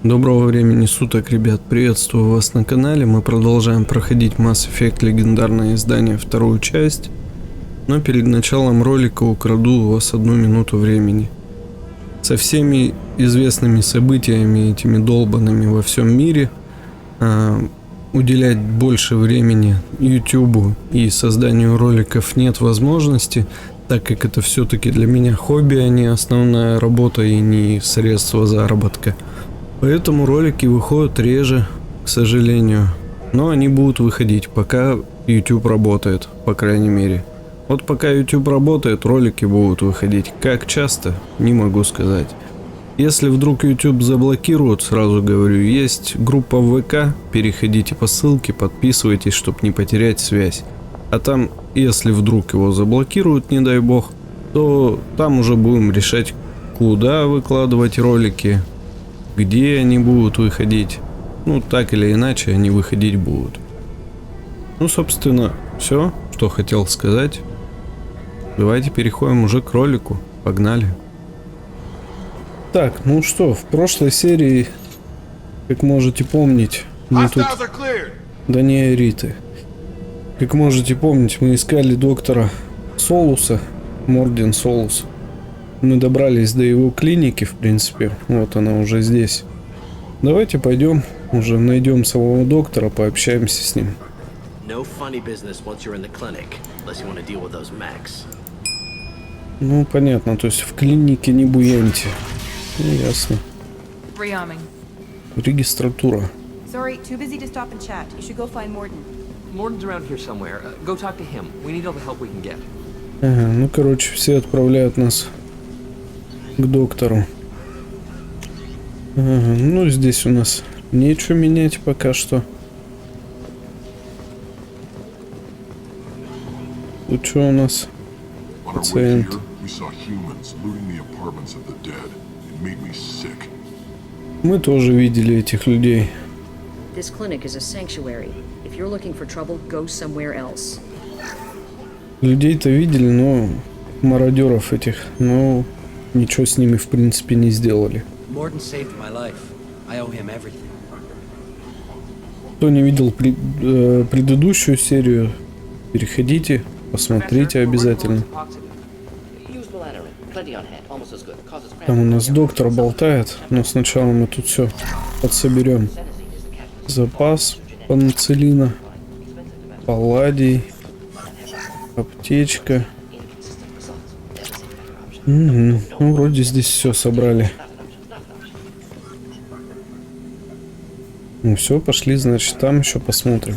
Доброго времени суток, ребят, приветствую вас на канале. Мы продолжаем проходить Mass Effect легендарное издание, вторую часть. Но перед началом ролика украду у вас 1 минуту времени. Со всеми известными событиями, этими долбанными во всем мире, уделять больше времени YouTube и созданию роликов нет возможности, так как это все-таки для меня хобби, а не основная работа и не средство заработка. Поэтому ролики выходят реже, к сожалению. Но они будут выходить, пока YouTube работает, по крайней мере. Вот пока YouTube работает, ролики будут выходить. Как часто, не могу сказать. Если вдруг YouTube заблокируют, сразу говорю, есть группа в ВК, переходите по ссылке, подписывайтесь, чтобы не потерять связь. А там, если вдруг его заблокируют, не дай бог, то там уже будем решать, куда выкладывать ролики, где они будут выходить. Ну, так или иначе, они выходить будут. Ну, собственно, все, что хотел сказать. Давайте переходим уже к ролику. Погнали. Так, ну что, в прошлой серии, как можете помнить, мы тут... Да не ориты. Как можете помнить, мы искали доктора Солуса, Морден Солус. Мы добрались до его клиники, в принципе. Вот она уже здесь. Давайте пойдем, уже найдем самого доктора, пообщаемся с ним. Ну, понятно, то есть в клинике не буяньте. Ну, ясно. Регистратура. Ага, ну, короче, все отправляют нас к доктору. Ага, ну, здесь у нас нечего менять пока что. Тут что у нас? Пациент. Мы тоже видели этих людей. Людей-то видели, но мародеров этих, но ничего с ними в принципе не сделали. Кто не видел предыдущую серию, переходите, посмотрите обязательно. Там у нас доктор болтает, но сначала мы тут все подсоберем. Запас пенициллина, палладий, аптечка. Угу. Ну, вроде здесь все собрали. Ну все, пошли, значит, там еще посмотрим.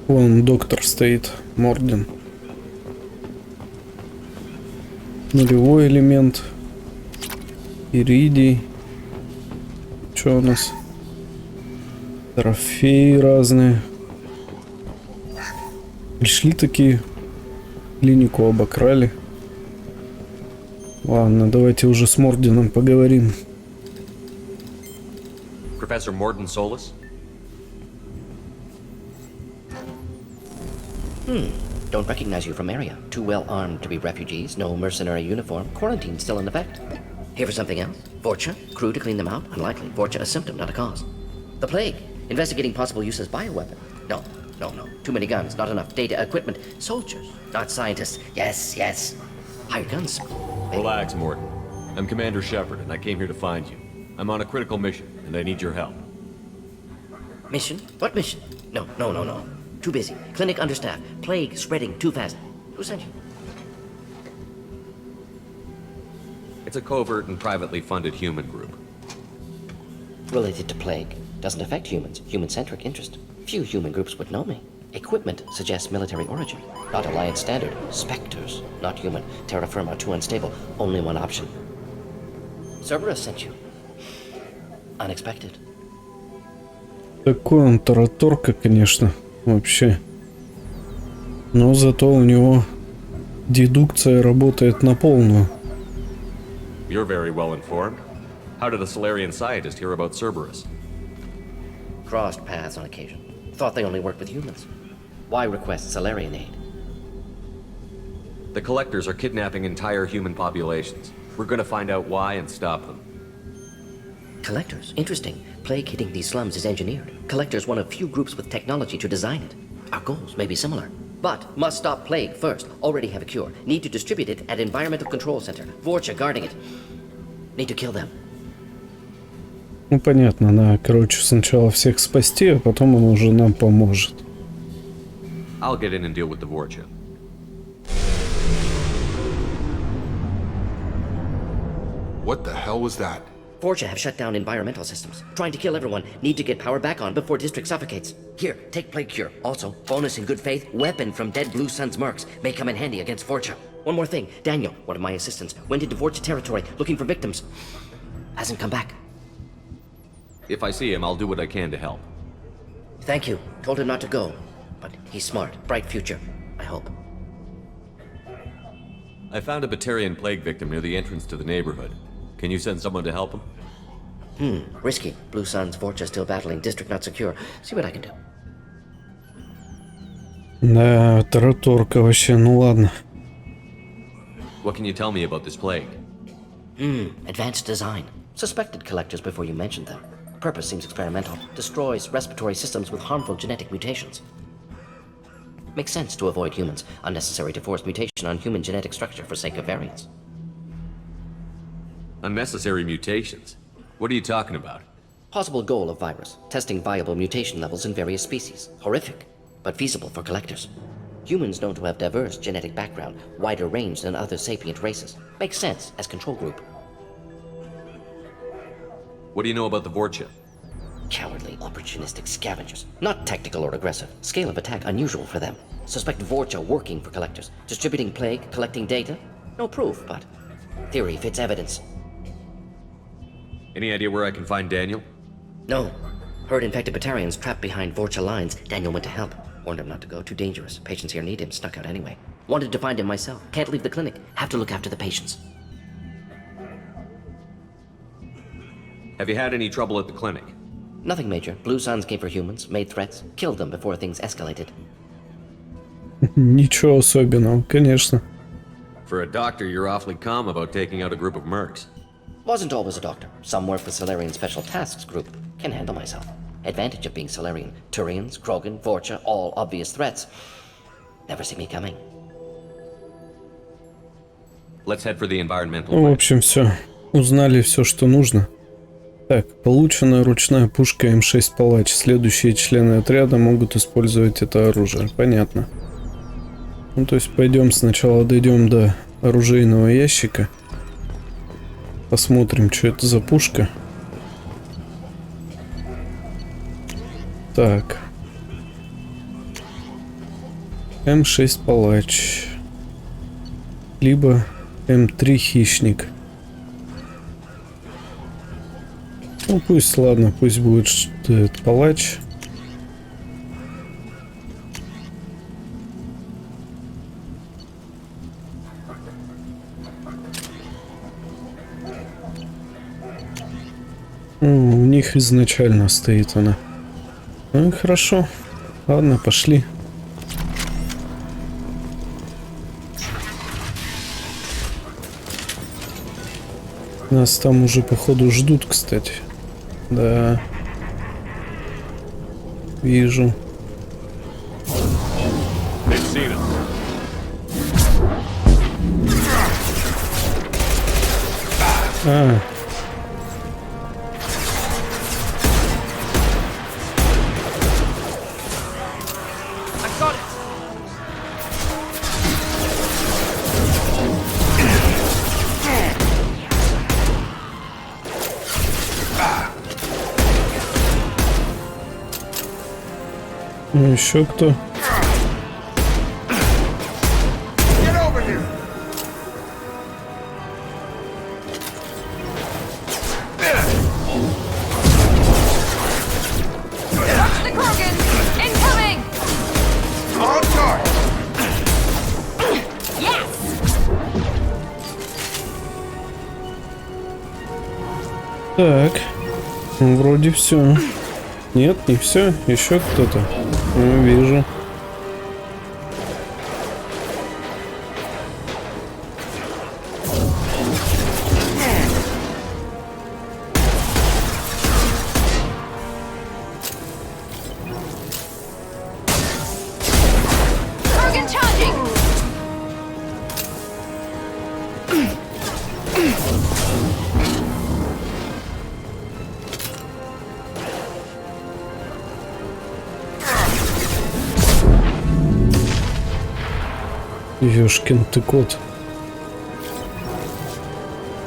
Вон доктор стоит, Морден. Нулевой элемент. Иридий. Что у нас? Трофеи разные. Пришли такие. Клинику обокрали. Ладно, давайте уже с Морденом поговорим. Professor Morden Solus? Don't recognize you from area. Too well armed to be refugees, no mercenary uniform, quarantine still in effect. Here for something else? Vorcha? Crew to clean them out? Unlikely. Vorcha a symptom, not a cause. The plague? Investigating possible use as bioweapon? No. Too many guns, not enough data, equipment. Soldiers, not scientists. Yes. Hired guns. Relax, Morden. I'm Commander Shepard, and I came here to find you. I'm on a critical mission, and I need your help. Mission? What mission? No. Too busy. Clinic understaffed. Plague spreading too fast. Who sent you? It's a covert and privately funded human group. Related to plague. Doesn't affect humans. Human-centric interest. Few human groups would know me. Equipment suggests military origin. Not Alliance standard. Spectres. Not human. Terra firma too unstable. Only one option. Cerberus sent you. Unexpected. Такой он тараторка, конечно, вообще. Но зато у него дедукция работает на полную. You're very well informed. How did a Solarian scientist hear about Cerberus? Crossed paths on occasion. Thought they only worked with humans. Why request Solarian aid? The collectors are kidnapping entire human populations. We're gonna find out why and stop them. Collectors. Interesting. Plague hitting these slums is engineered. Collectors one of few groups with technology to design it. Our goals may be similar. But must stop plague first. Already have a cure. Need to distribute it at Environmental Control Center. Vorcha guarding it. Need to kill them. Ну понятно, надо, короче, сначала всех спасти, а потом он уже нам поможет. I'll get in and deal with the Vorcha. What the hell was that? Vorcha have shut down environmental systems. Trying to kill everyone. Need to get power back on before district suffocates. Here, take plague cure. Also, bonus in good faith, weapon from dead Blue Sun's mercs. May come in handy against Vorcha. One more thing. Daniel, one of my assistants, went into Vorcha territory looking for victims. Hasn't come back. If I see him, I'll do what I can to help. Thank you. Told him not to go. But he's smart. Bright future. I hope. I found a Batarian plague victim near the entrance to the neighborhood. Can you send someone to help him? Risky. Blue Sun's Vorcha still battling. District not secure. See what I can do. Да, тараторка вообще, ну ладно. What can you tell me about this plague? Advanced design. Suspected collectors before you mentioned them. Purpose seems experimental. Destroys respiratory systems with harmful genetic mutations. Makes sense to avoid humans. Unnecessary to force mutation on human genetic structure for sake of variance. Unnecessary mutations? What are you talking about? Possible goal of virus. Testing viable mutation levels in various species. Horrific, but feasible for collectors. Humans known to have diverse genetic background, wider range than other sapient races. Makes sense as control group. What do you know about the Vorcha? Cowardly, opportunistic scavengers. Not tactical or aggressive. Scale of attack unusual for them. Suspect Vorcha working for collectors. Distributing plague, collecting data. No proof, but theory fits evidence. Any idea where I can find Daniel? No. Heard infected Batarians trapped behind Vorcha lines. Daniel went to help. Warned him not to go. Too dangerous. Patients here need him. Snuck out anyway. Wanted to find him myself. Can't leave the clinic. Have to look after the patients. Have you had any trouble at the clinic? Nothing major. Blue Suns came for humans, made threats, killed them before things escalated. Ничего особенного, конечно. For a doctor, you're awfully calm about taking out a group of mercs. Wasn't always a doctor. Some work with Solarian Special Tasks Group. Can handle myself. Advantage of being Solarian. Turians, Krogan, Vorcha, all obvious threats. Never see me coming. Let's head for the environmental Ну, в plant. общем, все. Узнали все, что нужно. Так, полученная ручная пушка М6 Палач. Следующие члены отряда могут использовать это оружие. Понятно. Ну, то есть пойдем сначала дойдем до оружейного ящика. Посмотрим, что это за пушка. Так. М6 Палач. Либо М3 Хищник. Ну пусть, ладно, пусть будет этот Палач. У них изначально стоит она. Ну хорошо. Ладно, пошли. Нас там уже походу ждут, кстати. Да. Вижу. А. Ну, еще кто? Так, ну, вроде все. Нет, не все, еще кто-то. Ну, вижу. Ёшкин ты кот.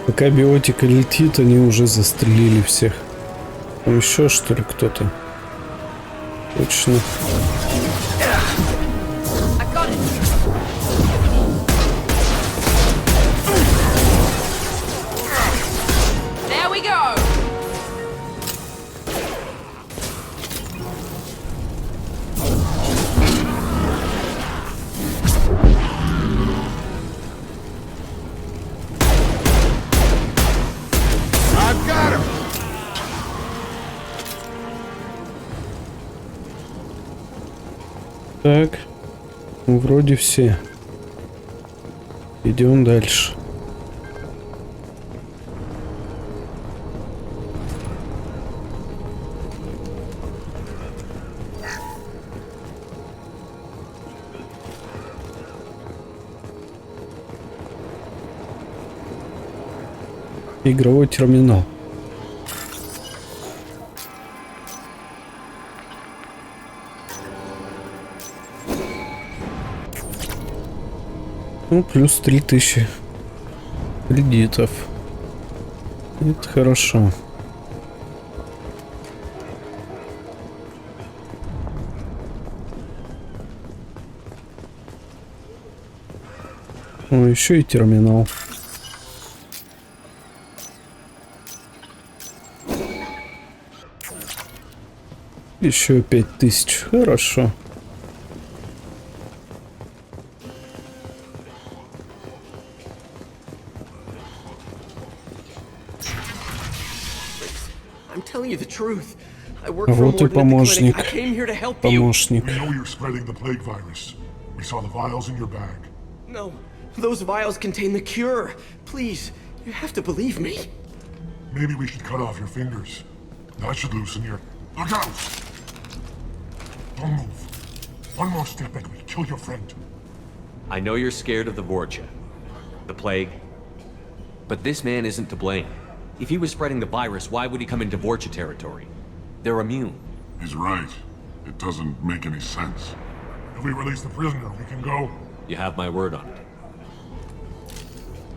Пока биотика летит, они уже застрелили всех. Там еще что ли кто-то? Точно. Так, ну, вроде все. Идем дальше. Игровой терминал. Ну, плюс 3000 кредитов. Это хорошо. О, еще и терминал. Еще 5000. Хорошо. Вот и помощник. Помощник. No, those vials contain the cure. Please, you have to believe me. Maybe we should cut off your fingers. That should loosen your... Look out! Don't move. One more step and we'll kill your friend. I know you're scared of the Vorcha, the plague, but this man isn't to blame. If he was spreading the virus, why would he come into Vorcha territory? They're immune. He's right. It doesn't make any sense. If we release the prisoner, we can go. You have my word on it.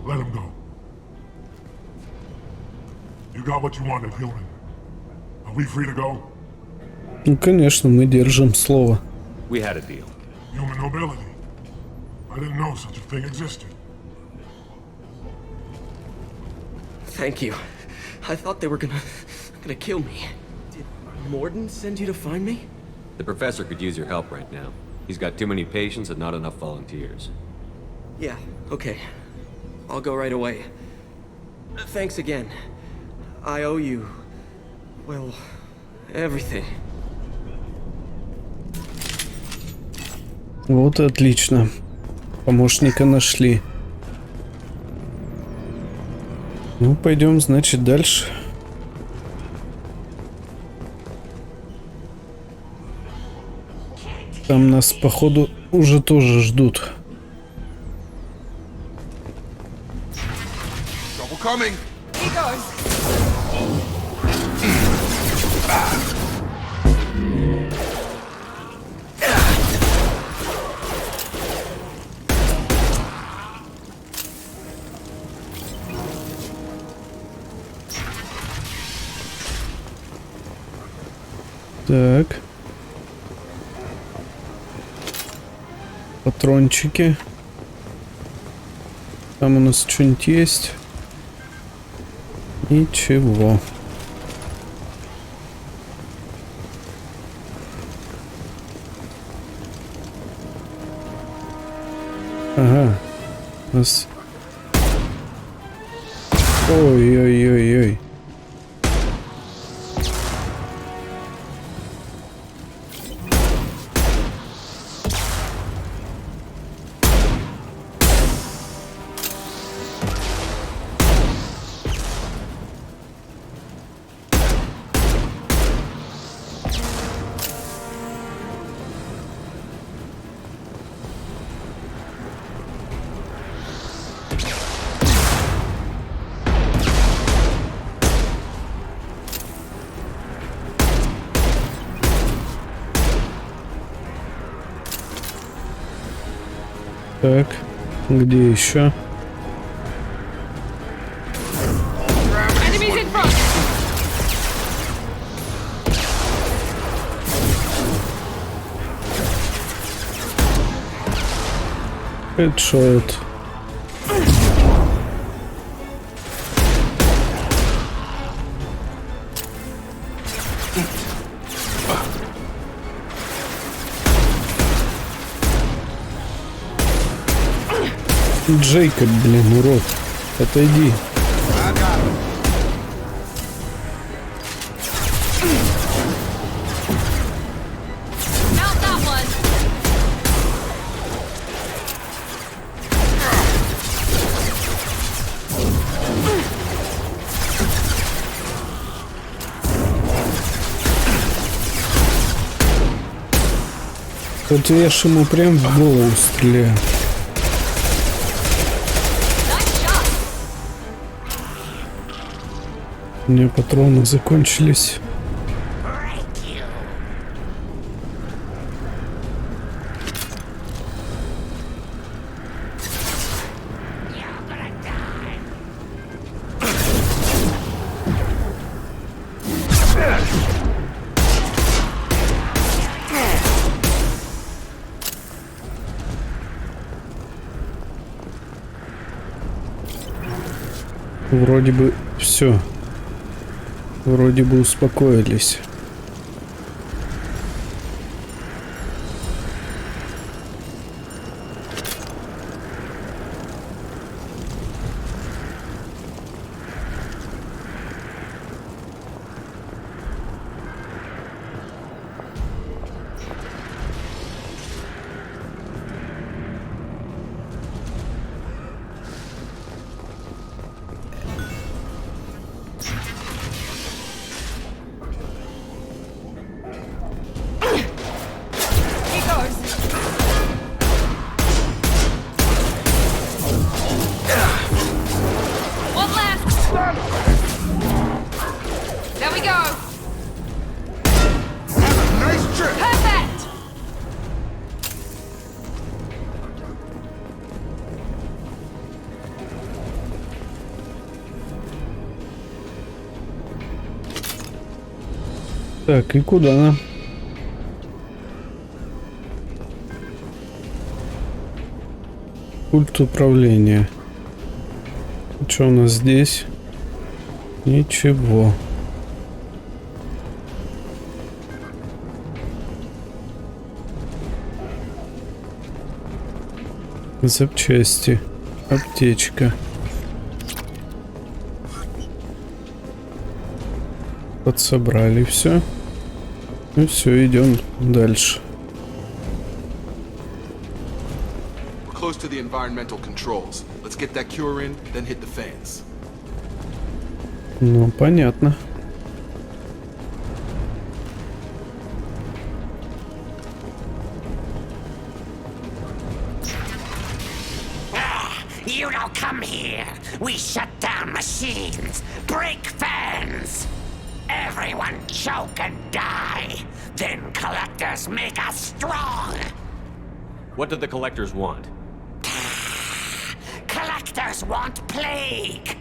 Let him go. You got what you wanted, human. Are we free to go? Ну, конечно, мы держим слово. We had a deal. Human nobility. I didn't know such a thing existed. Thank you. I thought they were gonna kill me. Did Morden send you to find me? The professor could use your help right now. He's got too many patients and not enough volunteers. Yeah, okay. I'll go right away. Thanks again. I owe you... well, everything. Вот и отлично. Помощника нашли. Ну, пойдем, значит, дальше. Там нас, походу, уже тоже ждут. Так. Патрончики. Там у нас что-нибудь есть? Ничего. Ага. У нас... Ой-ой-ой-ой. Так. Где еще? Enemies in front! Хедшот. Джейкоб, блин, урод. Отойди. Not that one! Вот я ж ему прям в голову стреляю. Nice shot! У меня патроны закончились. Вроде бы все. Вроде бы успокоились. He goes! One left! There we go! Nice trip! Perfect! Так, и куда нам? Пульт управления. Что у нас здесь? Ничего. Запчасти. Аптечка. Подсобрали все. Ну все, идем дальше. We're close to the environmental controls. Let's get that cure in, then hit the fans. Ну, понятно. You don't come here. We shut down machines, break fans. Everyone choke and die. Then collectors make us strong. What do the collectors want? Collectors want plague.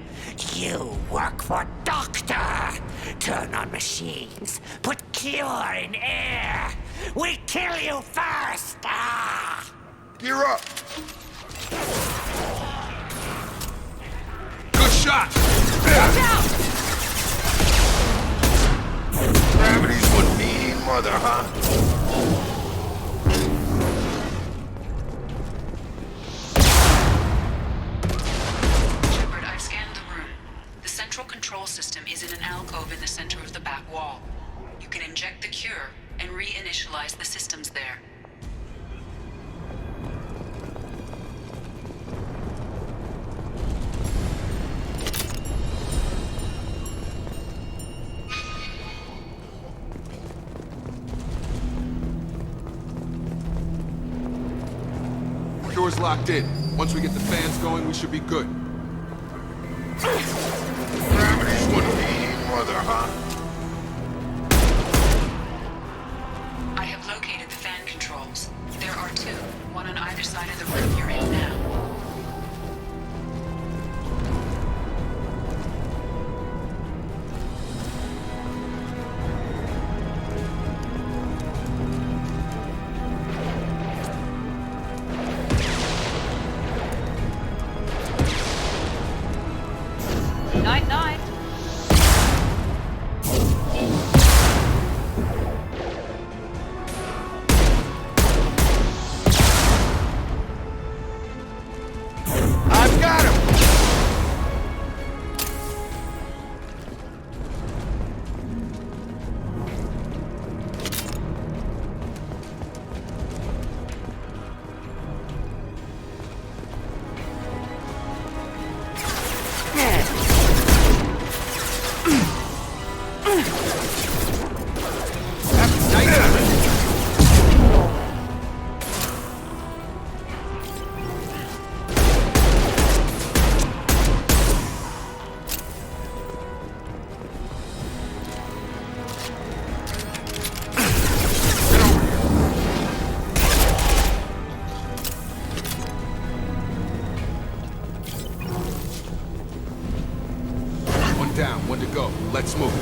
You work for Doctor. Turn on machines. Put cure in air. We kill you first. Ah! Gear up! Good shot! Watch out! Gravity's one mean mother, huh? Shepard, I've scanned the room. The central control system is in an alcove in the center of the back wall. You can inject the cure and reinitialize the systems there. Cure's locked in. Once we get the fans going, we should be good. Gravity's one mean mother, huh? I have located the fan controls. There are two, one on either side of the room you're in now. Night-night. I've got him! Down, one to go. Let's move.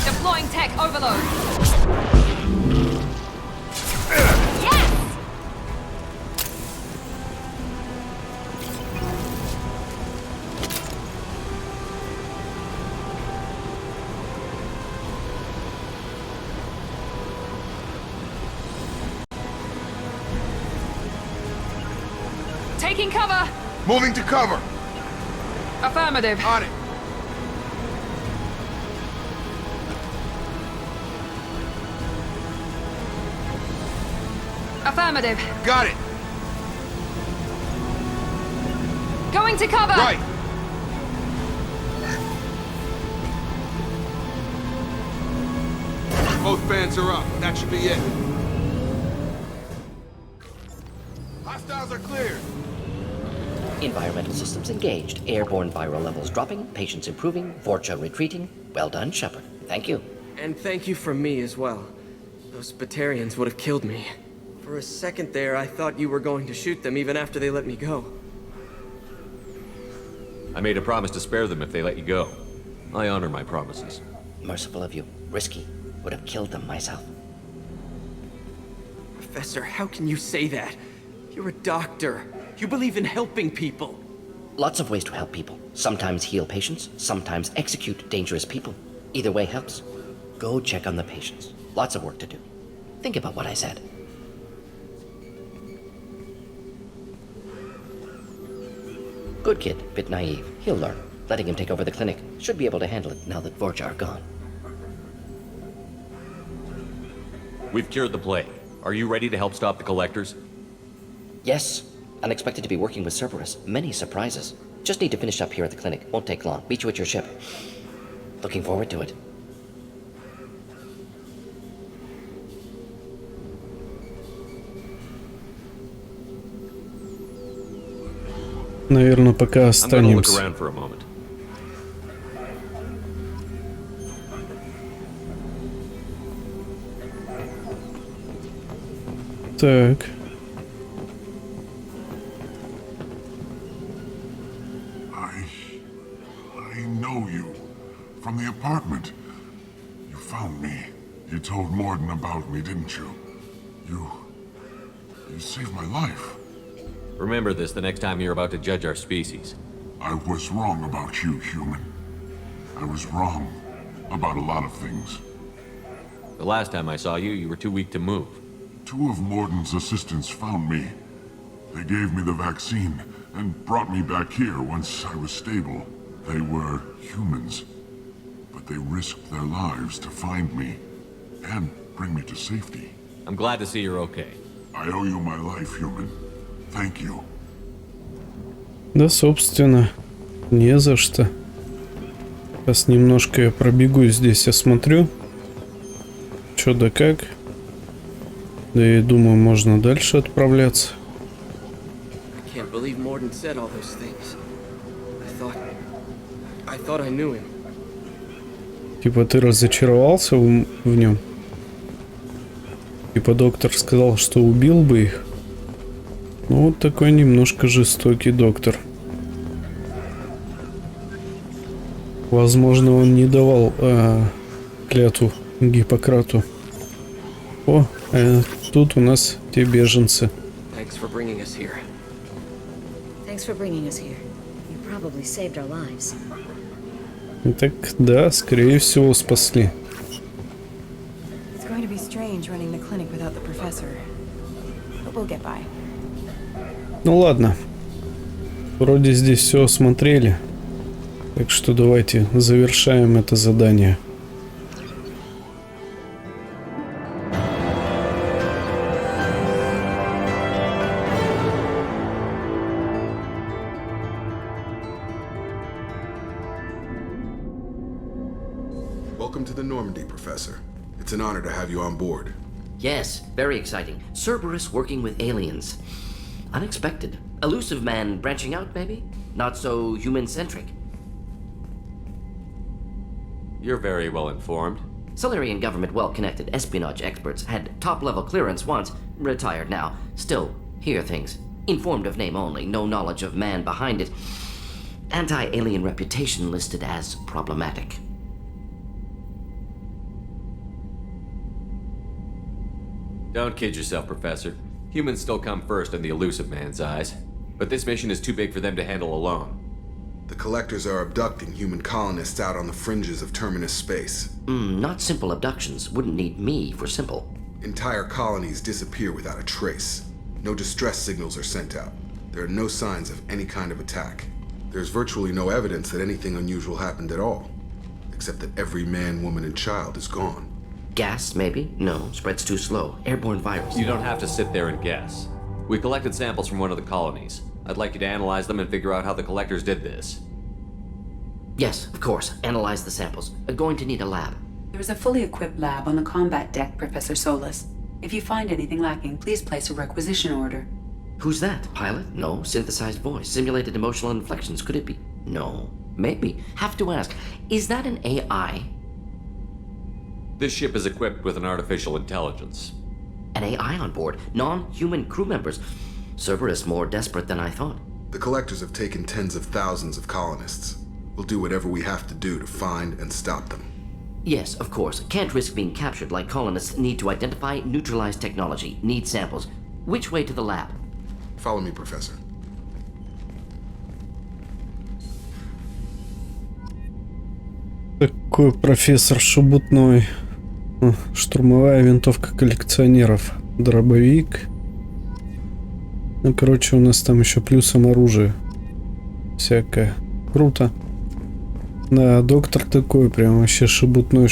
Deploying tech overload. Taking cover! Moving to cover! Affirmative. On it! Affirmative. Got it! Going to cover! Right! Both fans are up. That should be it. Hostiles are cleared. Environmental systems engaged. Airborne viral levels dropping. Patients improving. Vorcha retreating. Well done, Shepard. Thank you. And thank you from me as well. Those Batarians would have killed me. For a second there, I thought you were going to shoot them even after they let me go. I made a promise to spare them if they let you go. I honor my promises. Merciful of you. Risky. Would have killed them myself. Professor, how can you say that? You're a doctor. You believe in helping people. Lots of ways to help people. Sometimes heal patients, sometimes execute dangerous people. Either way helps. Go check on the patients. Lots of work to do. Think about what I said. Good kid, bit naive. He'll learn. Letting him take over the clinic. Should be able to handle it now that Vorcha are gone. We've cured the plague. Are you ready to help stop the collectors? Yes. Unexpected to be working with Cerberus. Many surprises. Just need to finish up here at the clinic. Won't take long. Meet you at your ship. Looking forward to it. Наверное, пока I'm gonna look останемся. around for a moment. Так. I know you. From the apartment. You found me. You told Morden about me, didn't you? You saved my life. Remember this the next time you're about to judge our species. I was wrong about you, human. I was wrong about a lot of things. The last time I saw you, you were too weak to move. Two of Morden's assistants found me. They gave me the vaccine and brought me back here once I was stable. They were humans, but they risked their lives to find me and bring me to safety. I'm glad to see you're okay. I owe you my life, human. Thank you. Да, собственно, не за что. Сейчас немножко я пробегу здесь, осмотрю. Чё да как. Да и думаю, можно дальше отправляться. I can't believe Morden said all those things. I thought I knew him. Типа ты разочаровался в нем? Типа доктор сказал, что убил бы их. Ну вот такой немножко жестокий доктор. Возможно, он не давал клятву Гиппократу. О, тут у нас те беженцы. Thanks for bringing us here. Thanks for bringing us here. You probably saved our lives. Так, да, скорее всего, спасли. It's going to be strange running the clinic without the professor. But we'll get by. Ну ладно. Вроде здесь все осмотрели. Так что давайте завершаем это задание. Welcome to the Normandy, Professor. It's an honor to have you on board. Yes, very exciting. Cerberus working with aliens. Unexpected. Elusive man branching out, maybe? Not so human-centric. You're very well informed. Solarian government well-connected espionage experts had top-level clearance once, retired now. Still, hear things. Informed of name only, no knowledge of man behind it. Anti-alien reputation listed as problematic. Don't kid yourself, Professor. Humans still come first in the elusive man's eyes. But this mission is too big for them to handle alone. The collectors are abducting human colonists out on the fringes of terminus space. Not simple abductions. Wouldn't need me for simple. Entire colonies disappear without a trace. No distress signals are sent out. There are no signs of any kind of attack. There's virtually no evidence that anything unusual happened at all. Except that every man, woman, and child is gone. Gas, maybe? No, spreads too slow. Airborne virus. You don't have to sit there and guess. We collected samples from one of the colonies. I'd like you to analyze them and figure out how the collectors did this. Yes, of course. Analyze the samples. Going to need a lab. There is a fully equipped lab on the combat deck, Professor Solis. If you find anything lacking, please place a requisition order. Who's that? Pilot? No. Synthesized voice. Simulated emotional inflections. Could it be? No. Maybe. Have to ask. Is that an AI? This ship is equipped with an artificial intelligence. An AI on board? Non-human crew members? Cerberus more desperate than I thought. The collectors have taken tens of thousands of colonists. We'll do whatever we have to do to find and stop them. Yes, of course. Can't risk being captured like colonists need to identify, neutralize technology, need samples. Which way to the lab? Follow me, Professor. Такой профессор шебутной. Штурмовая винтовка коллекционеров. Дробовик. Ну, короче, у нас там еще плюсом оружие. Всякое. Круто. Да, доктор такой прям вообще шебутной.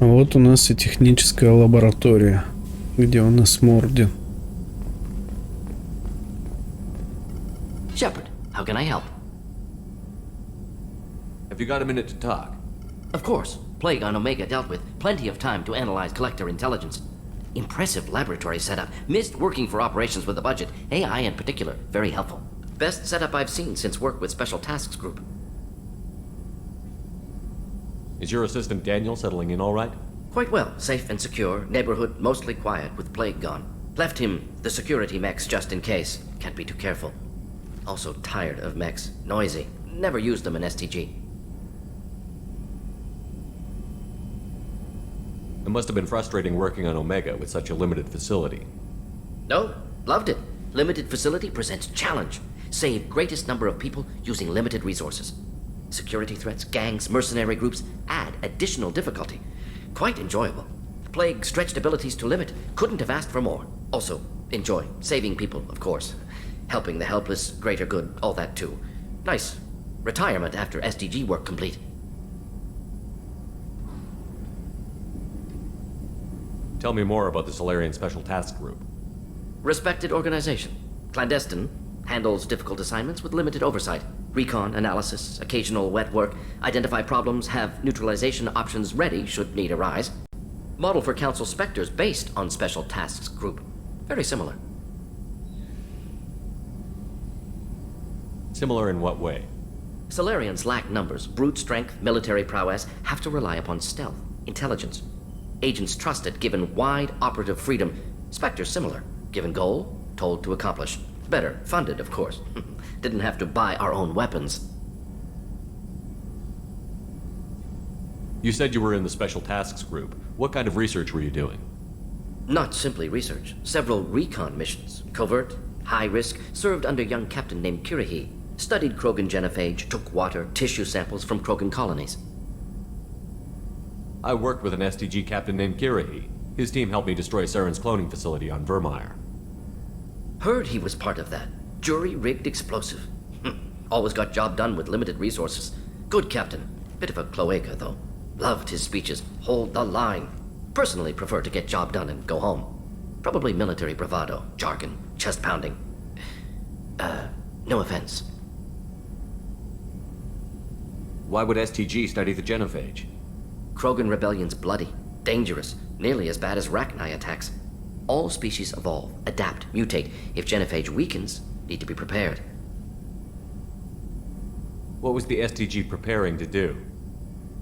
А вот у нас и техническая лаборатория, где у нас Мордин. Shepard, how can I help? Have you got a minute to talk? Of course. Plague on Omega dealt with. Plenty of time to analyze collector intelligence. Impressive laboratory setup. Missed working for operations with a budget. AI in particular, very helpful. Best setup I've seen since work with Special Tasks Group. Is your assistant Daniel settling in all right? Quite well. Safe and secure. Neighborhood mostly quiet with Plague gone. Left him the security mechs just in case. Can't be too careful. Also tired of mechs. Noisy. Never used them in STG. It must have been frustrating working on Omega with such a limited facility. No, loved it. Limited facility presents challenge. Save greatest number of people using limited resources. Security threats, gangs, mercenary groups add additional difficulty. Quite enjoyable. Plague stretched abilities to limit. Couldn't have asked for more. Also, enjoy. Saving people, of course. Helping the helpless, greater good, all that too. Nice. Retirement after SDG work complete. Tell me more about the Solarian Special Task Group. Respected organization. Clandestine. Handles difficult assignments with limited oversight. Recon, analysis, occasional wet work. Identify problems, have neutralization options ready should need arise. Model for Council Spectres based on Special Tasks Group. Very similar. Similar in what way? Solarians lack numbers, brute strength, military prowess, have to rely upon stealth, intelligence. Agents trusted, given wide operative freedom. Spectres similar, given goal, told to accomplish. Better, funded, of course. Didn't have to buy our own weapons. You said you were in the Special Tasks Group. What kind of research were you doing? Not simply research. Several recon missions. Covert, high risk, served under young captain named Kirihi. Studied Krogan genophage, took water, tissue samples from Krogan colonies. I worked with an STG captain named Kirihi. His team helped me destroy Saren's cloning facility on Vermeer. Heard he was part of that. Jury-rigged explosive. Always got job done with limited resources. Good captain. Bit of a cloaca, though. Loved his speeches. Hold the line. Personally prefer to get job done and go home. Probably military bravado, jargon, chest pounding. No offense. Why would STG study the genophage? Krogan rebellion's bloody, dangerous, nearly as bad as Rachni attacks. All species evolve, adapt, mutate. If genophage weakens, need to be prepared. What was the STG preparing to do?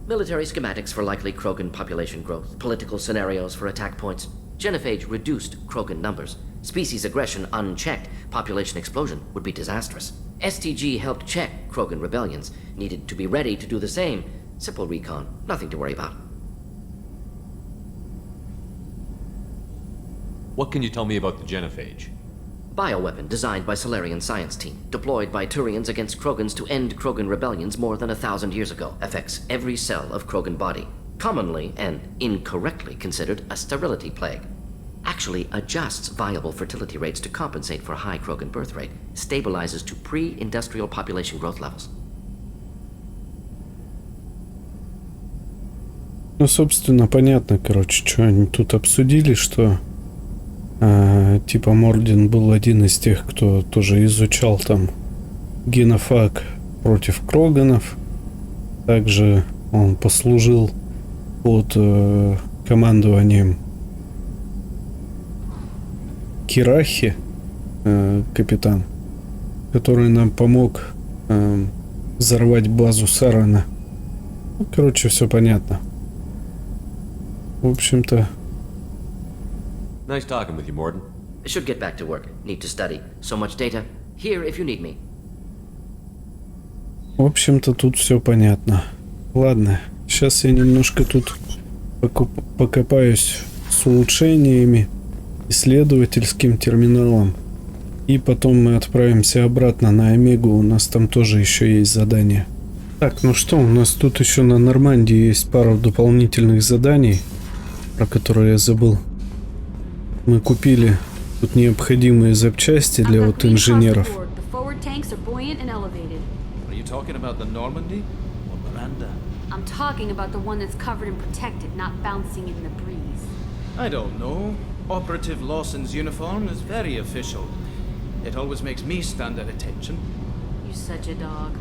Military schematics for likely Krogan population growth, political scenarios for attack points. Genophage reduced Krogan numbers. Species aggression unchecked, population explosion would be disastrous. STG helped check Krogan rebellions, needed to be ready to do the same. Simple recon, nothing to worry about. What can you tell me about the genophage? Bioweapon designed by Solarian science team, deployed by Turians against Krogans to end Krogan rebellions more than 1,000 years ago. Affects every cell of Krogan body. Commonly and incorrectly considered a sterility plague. Actually adjusts viable fertility rates to compensate for high Krogan birth rate. Stabilizes to pre-industrial population growth levels. Ну, собственно, понятно, короче, что они тут обсудили, что типа Мордин был один из тех, кто тоже изучал там генофаг против Кроганов. Также он послужил под командованием Кирахи, капитан, который нам помог взорвать базу Сарана. Ну, короче, все понятно. В общем-то... Nice talking with you, Morden. Should get back to work. Need to study. So much data. Here if you need me. В общем-то, тут все понятно. Ладно, сейчас я немножко тут покопаюсь с улучшениями, исследовательским терминалом. И потом мы отправимся обратно на Омегу, у нас там тоже еще есть задание. Так, ну что, у нас тут еще на Нормандии есть пару дополнительных заданий, про которые я забыл. Мы купили тут необходимые запчасти для вот инженеров. I'm talking about the one that's covered and protected, not bouncing in the breeze. I don't know. Operative Lawson's uniform is very official. It always makes me stand at attention. You're such a dog.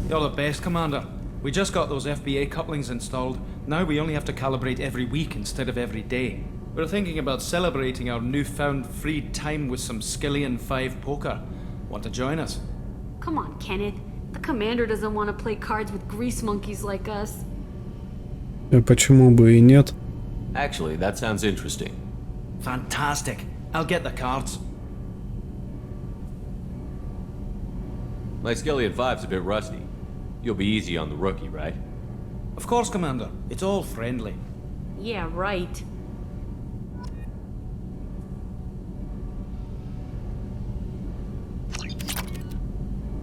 You're the best, Commander. We just got those FBA couplings installed. Now we only have to calibrate every week instead of every day. We're thinking about celebrating our newfound free time with some Skillian 5 poker. Want to join us? Come on, Kenneth. The commander doesn't want to play cards with grease monkeys like us. Почему бы и нет? Actually, that sounds interesting. Fantastic. I'll get the cards. My Skillian 5's a bit rusty. You'll be easy on the rookie, right? Of course, Commander. It's all friendly. Yeah, right.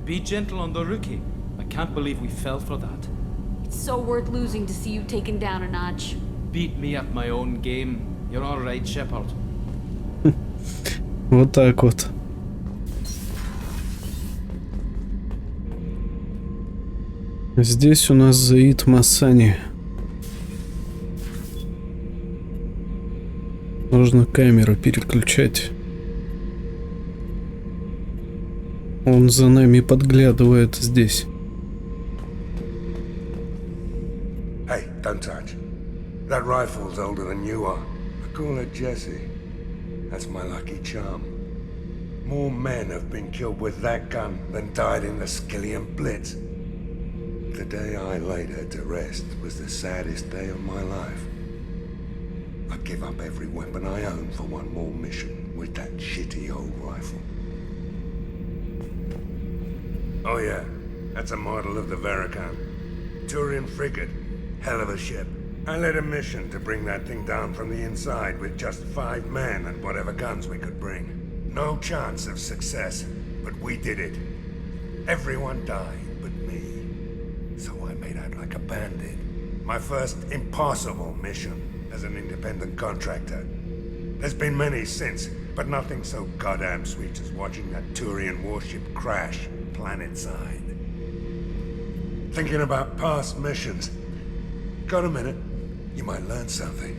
Be gentle on the rookie. I can't believe we fell for that. It's so worth losing to see you taken down a notch. Beat me at my own game. You're all right, Shepard. Вот так вот. Здесь у нас Заид Масани. Нужно камеру переключать. Он за нами подглядывает здесь. Hey, don't touch. That rifle's older than you are. I call it Jesse. That's my lucky charm. More men have been killed with that gun than died in the Skillian Blitz. The day I laid her to rest was the saddest day of my life. I'd give up every weapon I own for one more mission with that shitty old rifle. Oh yeah, that's a model of the Veracon. Turian frigate. Hell of a ship. I led a mission to bring that thing down from the inside with just 5 men and whatever guns we could bring. No chance of success, but we did it. Everyone died but me. So I made out like a bandit. My first impossible mission as an independent contractor. There's been many since, but nothing so goddamn sweet as watching that Turian warship crash planetside. Thinking about past missions. Got a minute? You might learn something.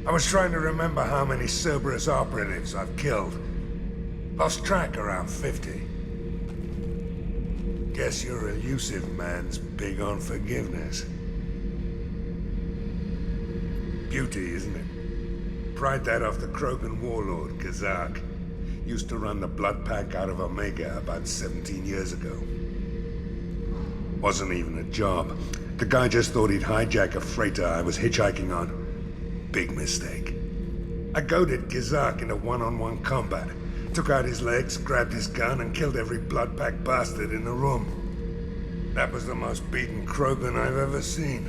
I was trying to remember how many Cerberus operatives I've killed. Lost track around 50. Guess your elusive man's big on forgiveness. Beauty, isn't it? Pried that off the Krogan warlord, Kazak. Used to run the blood pack out of Omega about 17 years ago. Wasn't even a job. The guy just thought he'd hijack a freighter I was hitchhiking on. Big mistake. I goaded Kazak into one-on-one combat. Took out his legs, grabbed his gun, and killed every blood pack bastard in the room. That was the most beaten Krogan I've ever seen.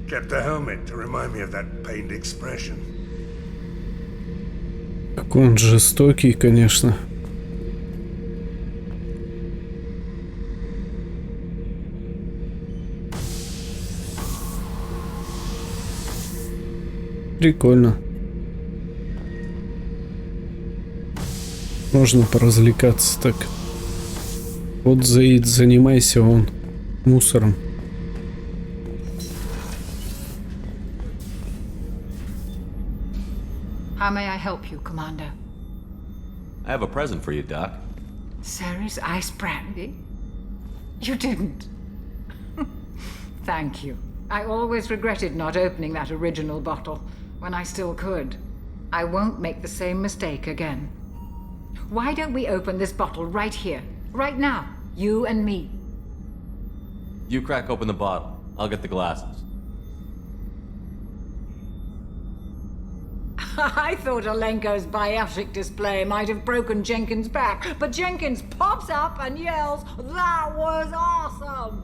Kept a helmet to remind me of that pained expression. Какой он жестокий, конечно. Прикольно. Можно поразвлекаться так. Вот, Заид, занимайся вон мусором. How may I help you, Commander? I have a present for you, Doc. Sarah's ice brandy? You didn't. Thank you. I always regretted not opening that original bottle when I still could. I won't make the same mistake again. Why don't we open this bottle right here, right now, you and me? You crack open the bottle. I'll get the glasses. I thought Alenko's biotic display might have broken Jenkins' back, but Jenkins pops up and yells, "That was awesome!"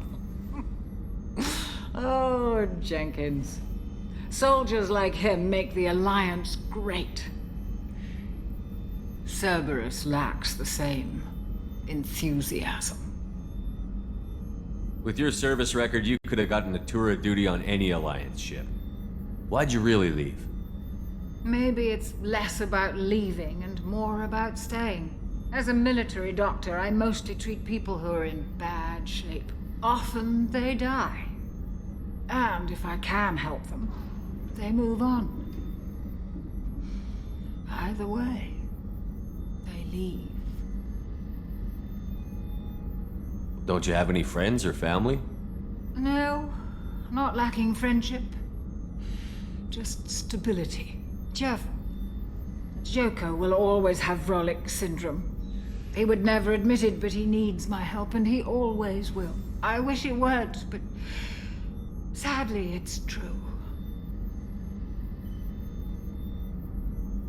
Oh, Jenkins. Soldiers like him make the Alliance great. Cerberus lacks the same enthusiasm. With your service record, you could have gotten a tour of duty on any Alliance ship. Why'd you really leave? Maybe it's less about leaving and more about staying. As a military doctor, I mostly treat people who are in bad shape. Often they die. And if I can help them, they move on. Either way, they leave. Don't you have any friends or family? No, not lacking friendship. Just stability. Jeff, Joker will always have Vrolic syndrome. He would never admit it, but he needs my help, and he always will. I wish it weren't, but sadly, it's true.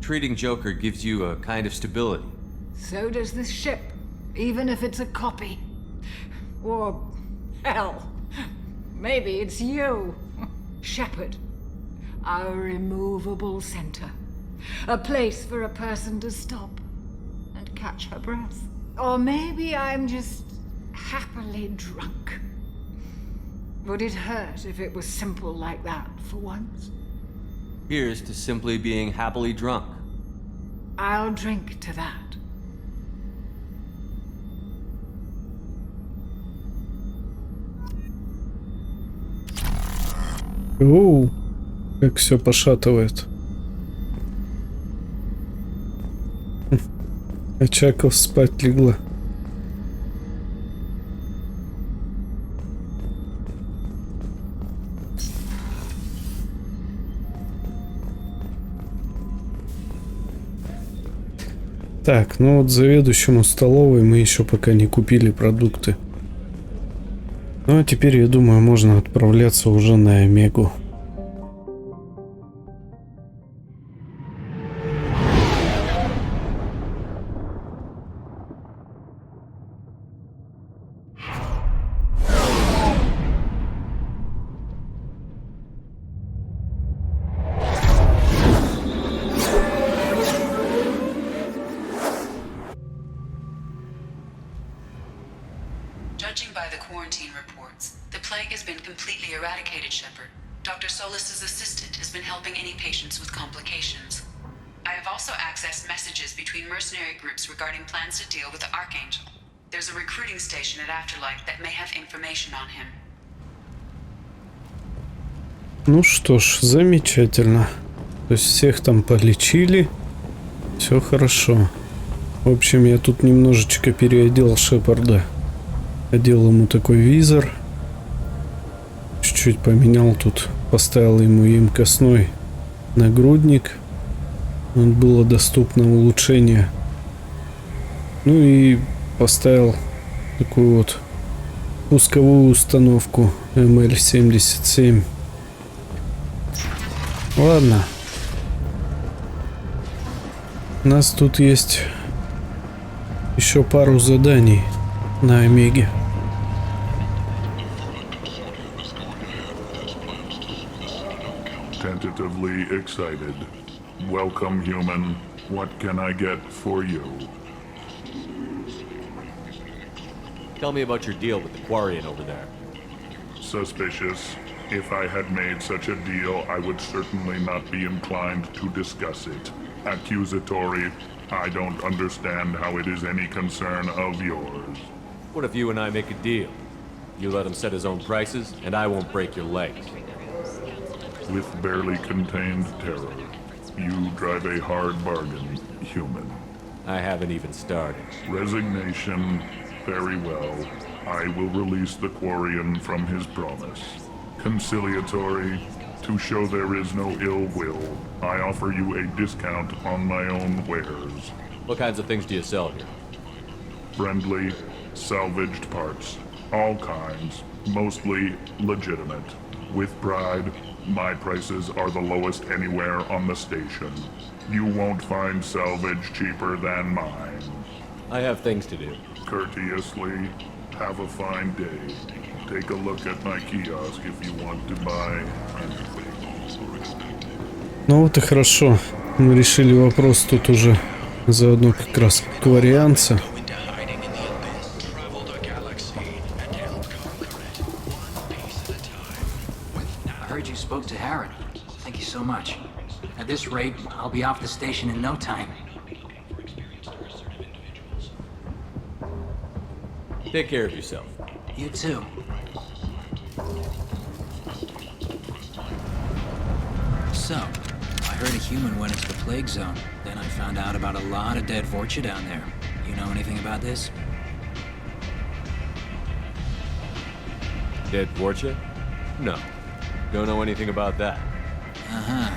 Treating Joker gives you a kind of stability. So does this ship, even if it's a copy. Or, hell, maybe it's you, Shepard. Our immovable center. A place for a person to stop and catch her breath. Or maybe I'm just happily drunk. Would it hurt if it was simple like that for once? Here's to simply being happily drunk. I'll drink to that. Оу, как все пошатывает. Очаков спать легла. Так, ну вот заведующему столовой мы еще пока не купили продукты. Ну а теперь, я думаю, можно отправляться уже на Омегу. Judging by the quarantine reports, the plague has been completely eradicated, Shepard. Dr. Solis's assistant has been helping any patients with complications. I have also accessed messages between mercenary groups regarding plans to deal with the Archangel. There's a recruiting station at Afterlife that may have information on him. Ну что ж, замечательно. То есть всех там полечили. Все хорошо. В общем, я тут немножечко переодел Шепарда. Одел ему такой визор. Чуть-чуть поменял тут. Поставил ему емкостной нагрудник. Вот было доступно улучшение. Ну и поставил такую вот пусковую установку ML77. Ладно. У нас тут есть еще пару заданий на Омеге. Tentatively excited. Welcome, human. What can I get for you? Tell me about your deal with the Quarian over there. Suspicious. If I had made such a deal, I would certainly not be inclined to discuss it. Accusatory. I don't understand how it is any concern of yours. What if you and I make a deal? You let him set his own prices, and I won't break your legs. With barely contained terror, you drive a hard bargain, human. I haven't even started. Resignation. Very well. I will release the Quarian from his promise. Conciliatory. To show there is no ill will, I offer you a discount on my own wares. What kinds of things do you sell here? Friendly, salvaged parts. All kinds. Mostly legitimate. With pride, my prices are the lowest anywhere on the station. You won't find salvage cheaper than mine. I have things to do. Courteously, have a fine day. Take a look at my kiosk if you want to buy anything. Ну вот и хорошо. Мы решили вопрос тут уже заодно как раз кварианца. Take care of yourself. You too. So, I heard a human went into the plague zone. Then I found out about a lot of dead Vorcha down there. You know anything about this? Dead Vorcha? No. Don't know anything about that. Uh-huh.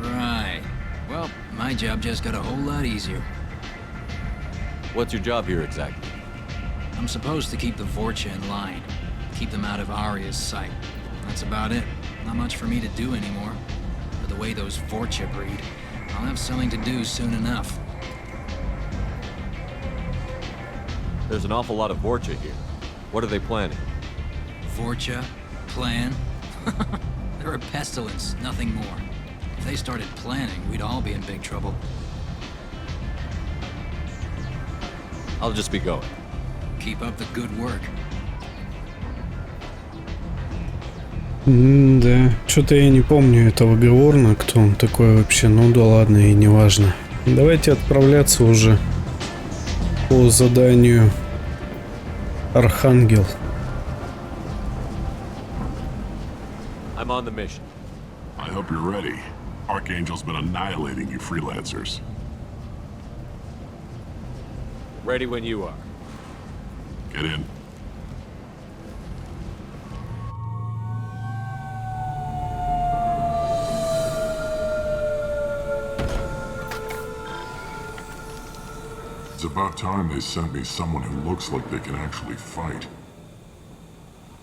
Right. Well, my job just got a whole lot easier. What's your job here exactly? I'm supposed to keep the Vorcha in line. Keep them out of Arya's sight. That's about it. Not much for me to do anymore. But the way those Vorcha breed, I'll have something to do soon enough. There's an awful lot of Vorcha here. What are they planning? Vorcha? Plan? They're a pestilence, nothing more. If they started planning, we'd all be in big trouble. I'll just be going. Keep up the good work. Да, что-то я не помню этого Говорна, кто он такой вообще, ну да ладно, и не важно. Давайте отправляться уже по заданию Архангел. I'm on the mission. I hope you're ready. Archangel's been annihilating you freelancers. Ready when you are. Get in. It's about time they sent me someone who looks like they can actually fight.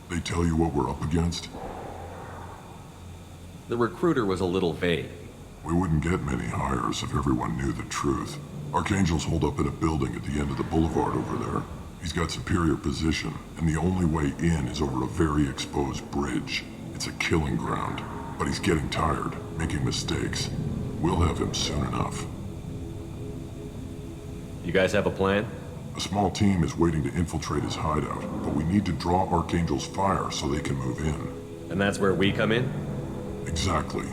They tell you what we're up against? The recruiter was a little vague. We wouldn't get many hires if everyone knew the truth. Archangel's holed up in a building at the end of the boulevard over there. He's got superior position, and the only way in is over a very exposed bridge. It's a killing ground, but he's getting tired, making mistakes. We'll have him soon enough. You guys have a plan? A small team is waiting to infiltrate his hideout, but we need to draw Archangel's fire so they can move in. And that's where we come in? Exactly.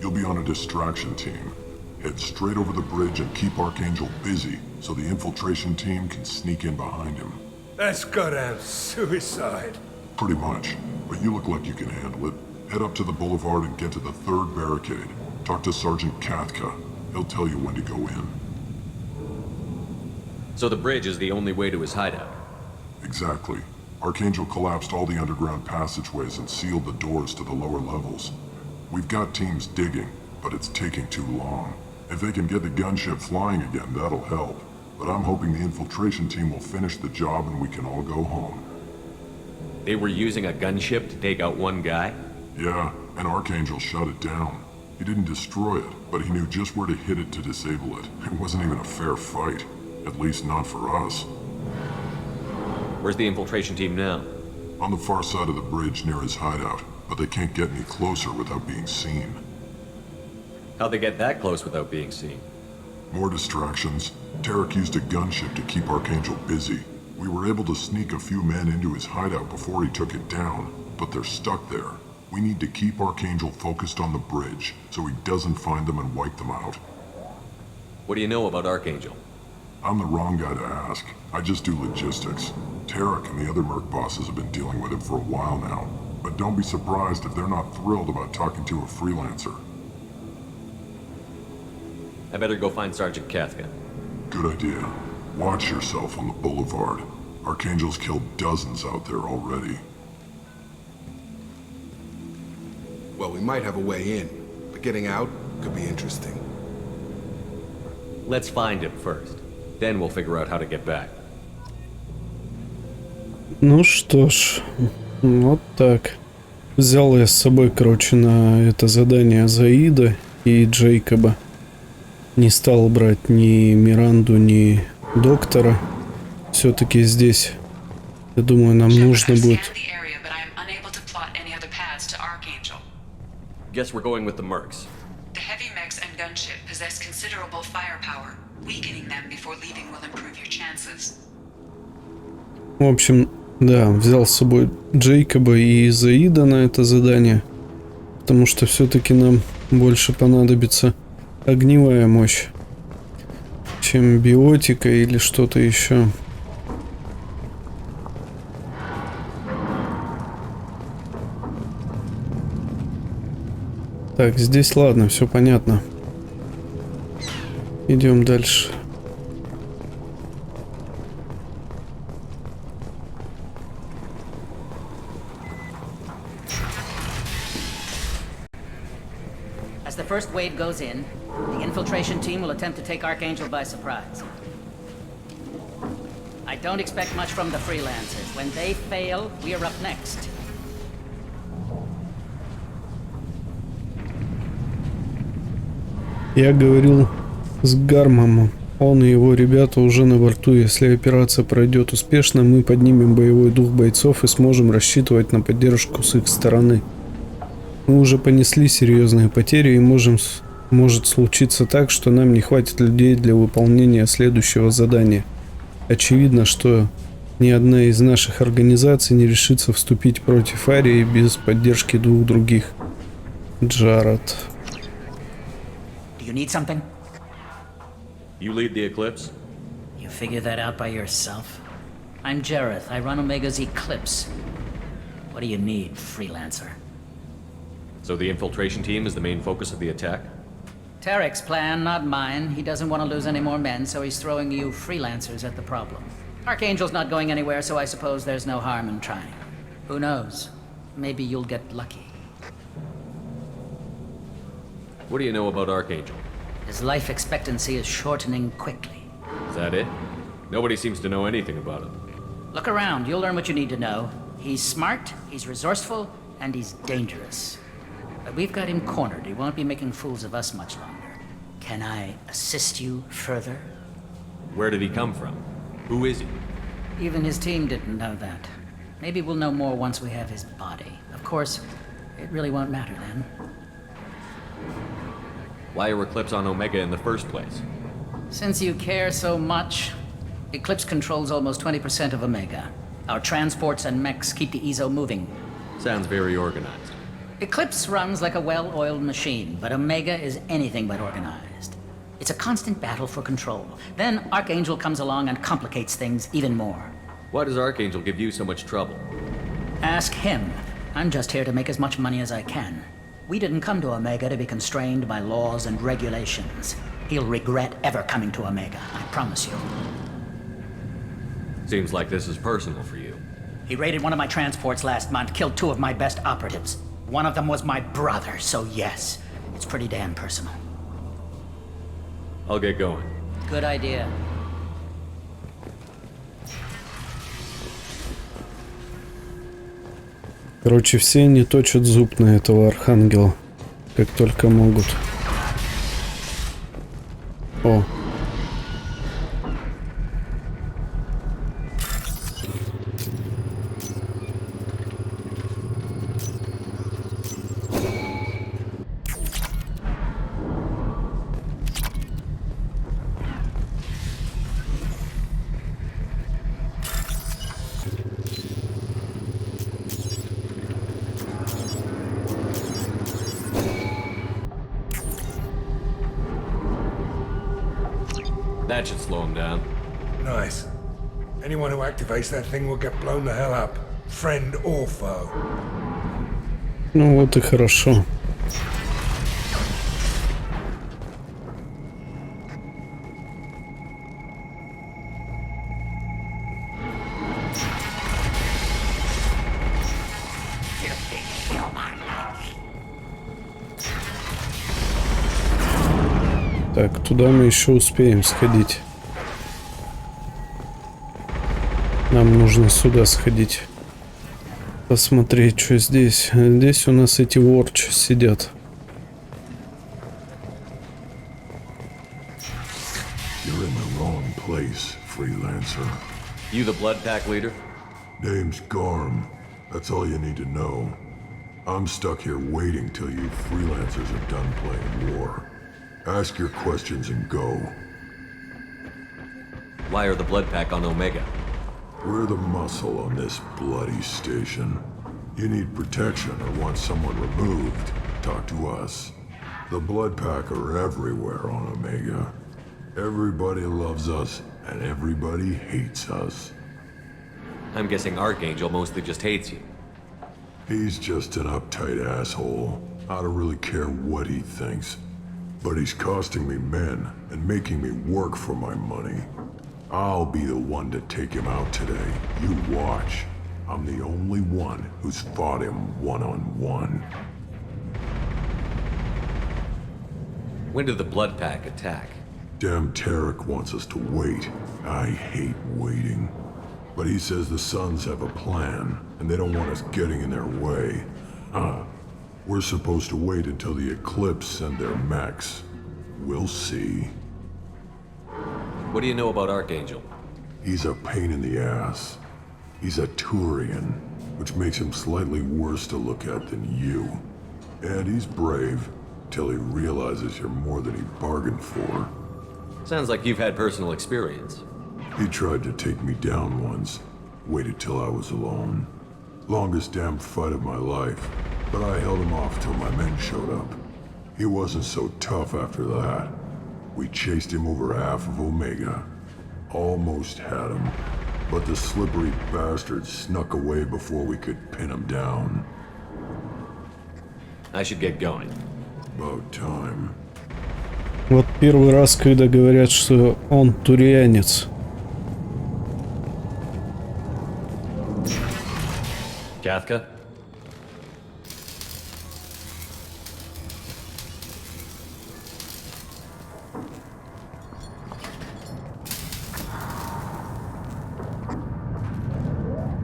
You'll be on a distraction team. Head straight over the bridge and keep Archangel busy so the infiltration team can sneak in behind him. That's goddamn suicide. Pretty much, but you look like you can handle it. Head up to the boulevard and get to the third barricade. Talk to Sergeant Katka. He'll tell you when to go in. So the bridge is the only way to his hideout? Exactly. Archangel collapsed all the underground passageways and sealed the doors to the lower levels. We've got teams digging, but it's taking too long. If they can get the gunship flying again, that'll help. But I'm hoping the infiltration team will finish the job and we can all go home. They were using a gunship to take out one guy? Yeah, and Archangel shut it down. He didn't destroy it, but he knew just where to hit it to disable it. It wasn't even a fair fight. At least not for us. Where's the infiltration team now? On the far side of the bridge near his hideout, but they can't get any closer without being seen. How'd they get that close without being seen? More distractions. Tarek used a gunship to keep Archangel busy. We were able to sneak a few men into his hideout before he took it down, but they're stuck there. We need to keep Archangel focused on the bridge, so he doesn't find them and wipe them out. What do you know about Archangel? I'm the wrong guy to ask. I just do logistics. Tarek and the other merc bosses have been dealing with him for a while now, but don't be surprised if they're not thrilled about talking to a freelancer. I better go find Sergeant Katka. Good idea. Watch yourself on the boulevard. Archangel's killed dozens out there already. Well, we might have a way in, but getting out could be interesting. Let's find him first. Then we'll figure out how to get back. Ну что ж, вот так. Взял я с собой, короче, на это задание Заида и Джейкоба. Не стал брать ни Миранду, ни доктора. Все-таки здесь, я думаю, нам нужно будет... Guess we're going with the mercs. The heavy mechs and gunship possess considerable firepower. Weakening them before leaving will improve your chances. В общем, да, взял с собой Джейкоба и Заида на это задание, потому что все-таки нам больше понадобится огневая мощь, чем биотика или что-то еще. Так, здесь ладно, все понятно. Идем дальше. As the first wave goes in, the infiltration team will attempt to take Archangel by surprise. I don't expect much from the freelancers. When they fail, we are up next. Я говорил с Гармом. Он и его ребята уже на борту. Если операция пройдет успешно, мы поднимем боевой дух бойцов и сможем рассчитывать на поддержку с их стороны. Мы уже понесли серьезные потери и может случиться так, что нам не хватит людей для выполнения следующего задания. Очевидно, что ни одна из наших организаций не решится вступить против Арии без поддержки двух других. Джаред. Do you need something? You lead the Eclipse? You figure that out by yourself? I'm Jareth. I run Omega's Eclipse. What do you need, freelancer? So the infiltration team is the main focus of the attack? Tarek's plan, not mine. He doesn't want to lose any more men, so he's throwing you freelancers at the problem. Archangel's not going anywhere, so I suppose there's no harm in trying. Who knows? Maybe you'll get lucky. What do you know about Archangel? His life expectancy is shortening quickly. Is that it? Nobody seems to know anything about him. Look around, you'll learn what you need to know. He's smart, he's resourceful, and he's dangerous. But we've got him cornered. He won't be making fools of us much longer. Can I assist you further? Where did he come from? Who is he? Even his team didn't know that. Maybe we'll know more once we have his body. Of course, it really won't matter then. Why are Eclipse on Omega in the first place? Since you care so much, Eclipse controls almost 20% of Omega. Our transports and mechs keep the EZO moving. Sounds very organized. Eclipse runs like a well-oiled machine, but Omega is anything but organized. It's a constant battle for control. Then Archangel comes along and complicates things even more. Why does Archangel give you so much trouble? Ask him. I'm just here to make as much money as I can. We didn't come to Omega to be constrained by laws and regulations. He'll regret ever coming to Omega, I promise you. Seems like this is personal for you. He raided one of my transports last month, killed 2 of my best operatives. One of them was my brother, so yes, it's pretty damn personal. I'll get going. Good idea. Короче, все они точат зуб на этого Архангела, как только могут. О. That should slow him down. Nice. Anyone who activates that thing will get blown the hell up. Friend or foe. Ну вот и хорошо. Так, туда мы еще успеем сходить. Нам нужно сюда сходить. Посмотреть, что здесь. Здесь у нас эти ворч сидят. You're in the wrong place, freelancer. You the blood pack leader? Name's Garm. That's all you need to know. I'm stuck here waiting till you freelancers are done playing war. Ask your questions and go. Why are the Blood Pack on Omega? We're the muscle on this bloody station. You need protection or want someone removed, talk to us. The Blood Pack are everywhere on Omega. Everybody loves us, and everybody hates us. I'm guessing Archangel mostly just hates you. He's just an uptight asshole. I don't really care what he thinks. But he's costing me men and making me work for my money. I'll be the one to take him out today. You watch. I'm the only one who's fought him one-on-one. When did the Blood Pack attack? Damn Tarek wants us to wait. I hate waiting. But he says the Sons have a plan, and they don't want us getting in their way. We're supposed to wait until the Eclipse send their mechs. We'll see. What do you know about Archangel? He's a pain in the ass. He's a Turian, which makes him slightly worse to look at than you. And he's brave, till he realizes you're more than he bargained for. Sounds like you've had personal experience. He tried to take me down once. Waited till I was alone. Longest damn fight of my life. But I held him off till my men showed up. He wasn't so tough after that. We chased him over half of Omega. Almost had him. But the slippery bastard snuck away before we could pin him down. I should get going. About time. Вот первый раз, когда говорят, что он турианец. Kathka?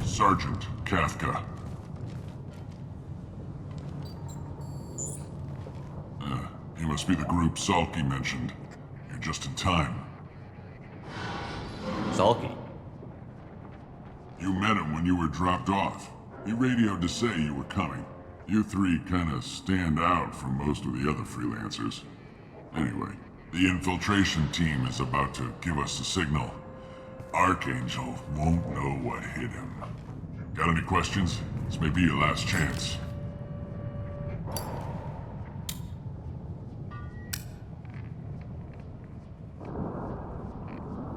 Sergeant Kathka. You must be the group Salky mentioned. You're just in time. Salky? You met him when you were dropped off. He radioed to say you were coming. You three kind of stand out from most of the other freelancers. Anyway, the infiltration team is about to give us the signal. Archangel won't know what hit him. Got any questions? This may be your last chance.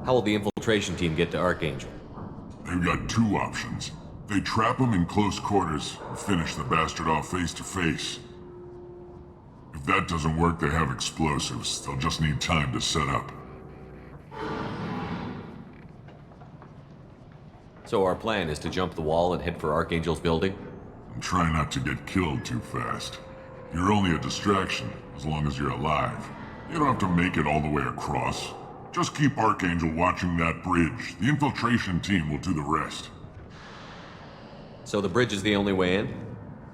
How will the infiltration team get to Archangel? They've got two options. They trap him in close quarters and finish the bastard off face to face. If that doesn't work, they have explosives. They'll just need time to set up. So our plan is to jump the wall and head for Archangel's building? And try not to get killed too fast. You're only a distraction, as long as you're alive. You don't have to make it all the way across. Just keep Archangel watching that bridge. The infiltration team will do the rest. So the bridge is the only way in?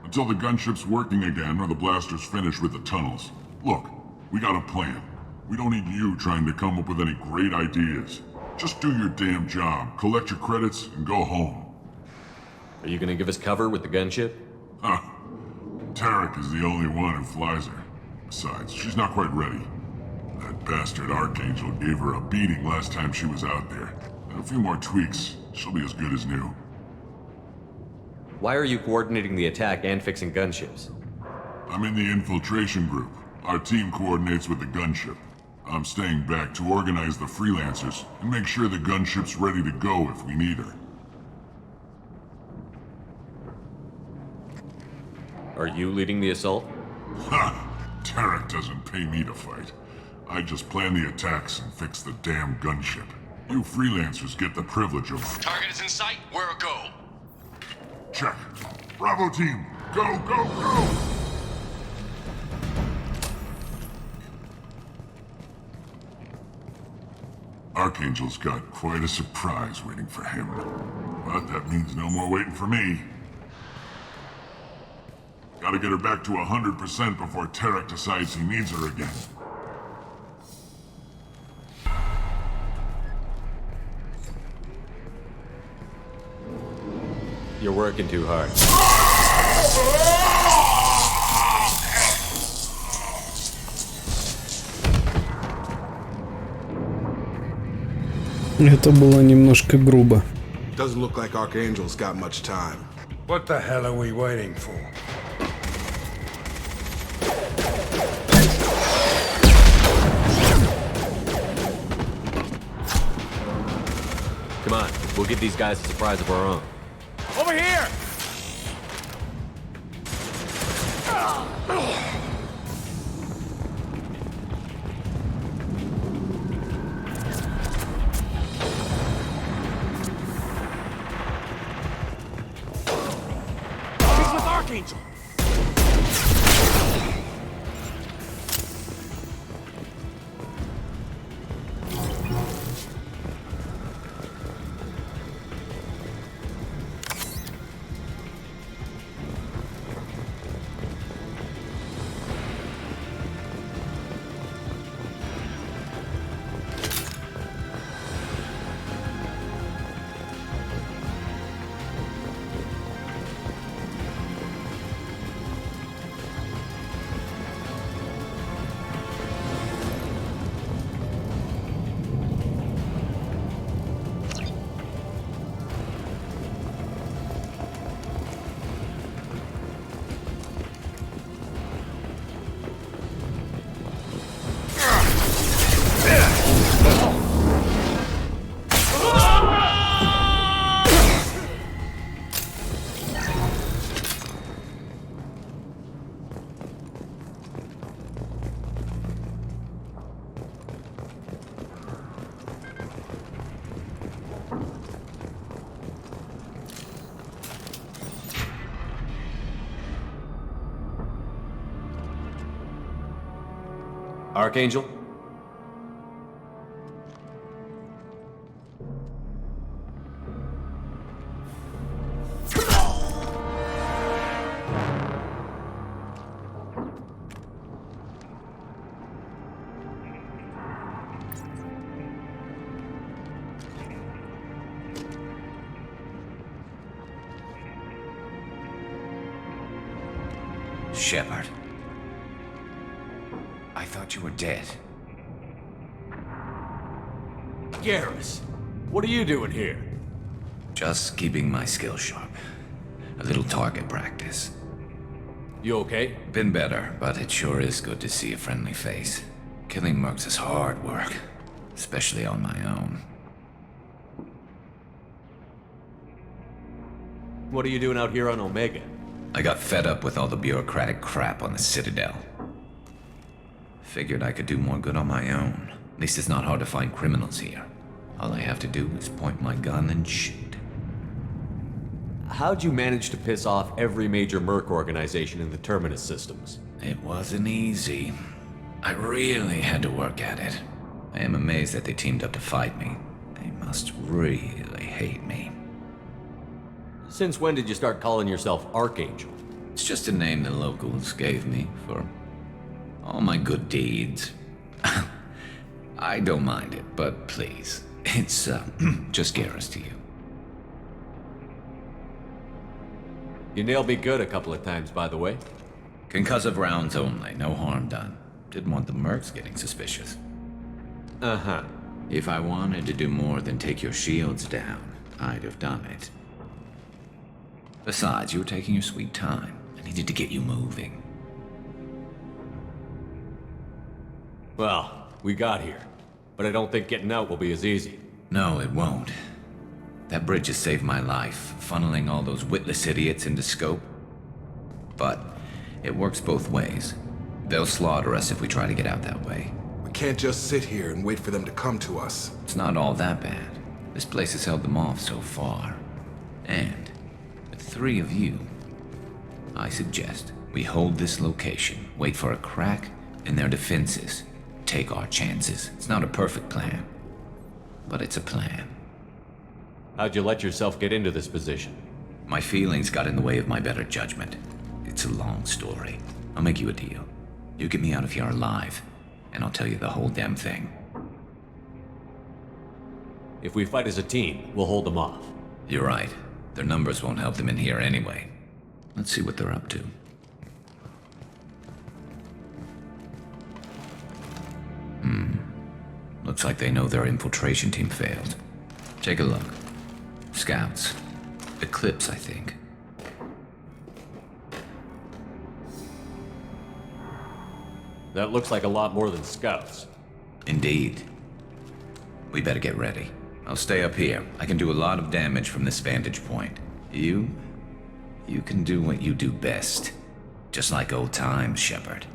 Until the gunship's working again or the blasters finish with the tunnels. Look, we got a plan. We don't need you trying to come up with any great ideas. Just do your damn job, collect your credits, and go home. Are you gonna give us cover with the gunship? Huh. Tarek is the only one who flies her. Besides, she's not quite ready. That bastard Archangel gave her a beating last time she was out there. A few more tweaks, she'll be as good as new. Why are you coordinating the attack and fixing gunships? I'm in the infiltration group. Our team coordinates with the gunship. I'm staying back to organize the freelancers and make sure the gunship's ready to go if we need her. Are you leading the assault? Ha! Tarek doesn't pay me to fight. I just plan the attacks and fix the damn gunship. You freelancers get the privilege of... Target is in sight. We're a go. Check. Bravo team! Go, go, go! Archangel's got quite a surprise waiting for him. But that means no more waiting for me. Gotta get her back to 100% before Tarek decides he needs her again. You're working too hard. Это было немножко грубо. Doesn't look like Archangel's got much time. What the hell are we waiting for? Come on, we'll give these guys a surprise of our own. Over here! He's with Archangel! Archangel? Shepard. I thought you were dead. Garrus, what are you doing here? Just keeping my skills sharp. A little target practice. You okay? Been better, but it sure is good to see a friendly face. Killing mercs is hard work, especially on my own. What are you doing out here on Omega? I got fed up with all the bureaucratic crap on the Citadel. Figured I could do more good on my own. At least it's not hard to find criminals here. All I have to do is point my gun and shoot. How'd you manage to piss off every major merc organization in the Terminus systems? It wasn't easy. I really had to work at it. I am amazed that they teamed up to fight me. They must really hate me. Since when did you start calling yourself Archangel? It's just a name the locals gave me for all my good deeds. I don't mind it, but please, it's just Garrus to you. You nailed me good a couple of times, by the way. Concussive rounds only, no harm done. Didn't want the mercs getting suspicious. Uh-huh. If I wanted to do more than take your shields down, I'd have done it. Besides, you were taking your sweet time. I needed to get you moving. Well, we got here. But I don't think getting out will be as easy. No, it won't. That bridge has saved my life, funneling all those witless idiots into scope. But it works both ways. They'll slaughter us if we try to get out that way. We can't just sit here and wait for them to come to us. It's not all that bad. This place has held them off so far. And with 3 of you, I suggest we hold this location, wait for a crack in their defenses, take our chances. It's not a perfect plan, but it's a plan. How'd you let yourself get into this position? My feelings got in the way of my better judgment. It's a long story. I'll make you a deal. You get me out of here alive, and I'll tell you the whole damn thing. If we fight as a team, we'll hold them off. You're right. Their numbers won't help them in here anyway. Let's see what they're up to. Looks like they know their infiltration team failed. Take a look. Scouts. Eclipse, I think. That looks like a lot more than scouts. Indeed. We better get ready. I'll stay up here. I can do a lot of damage from this vantage point. You can do what you do best. Just like old times, Shepard.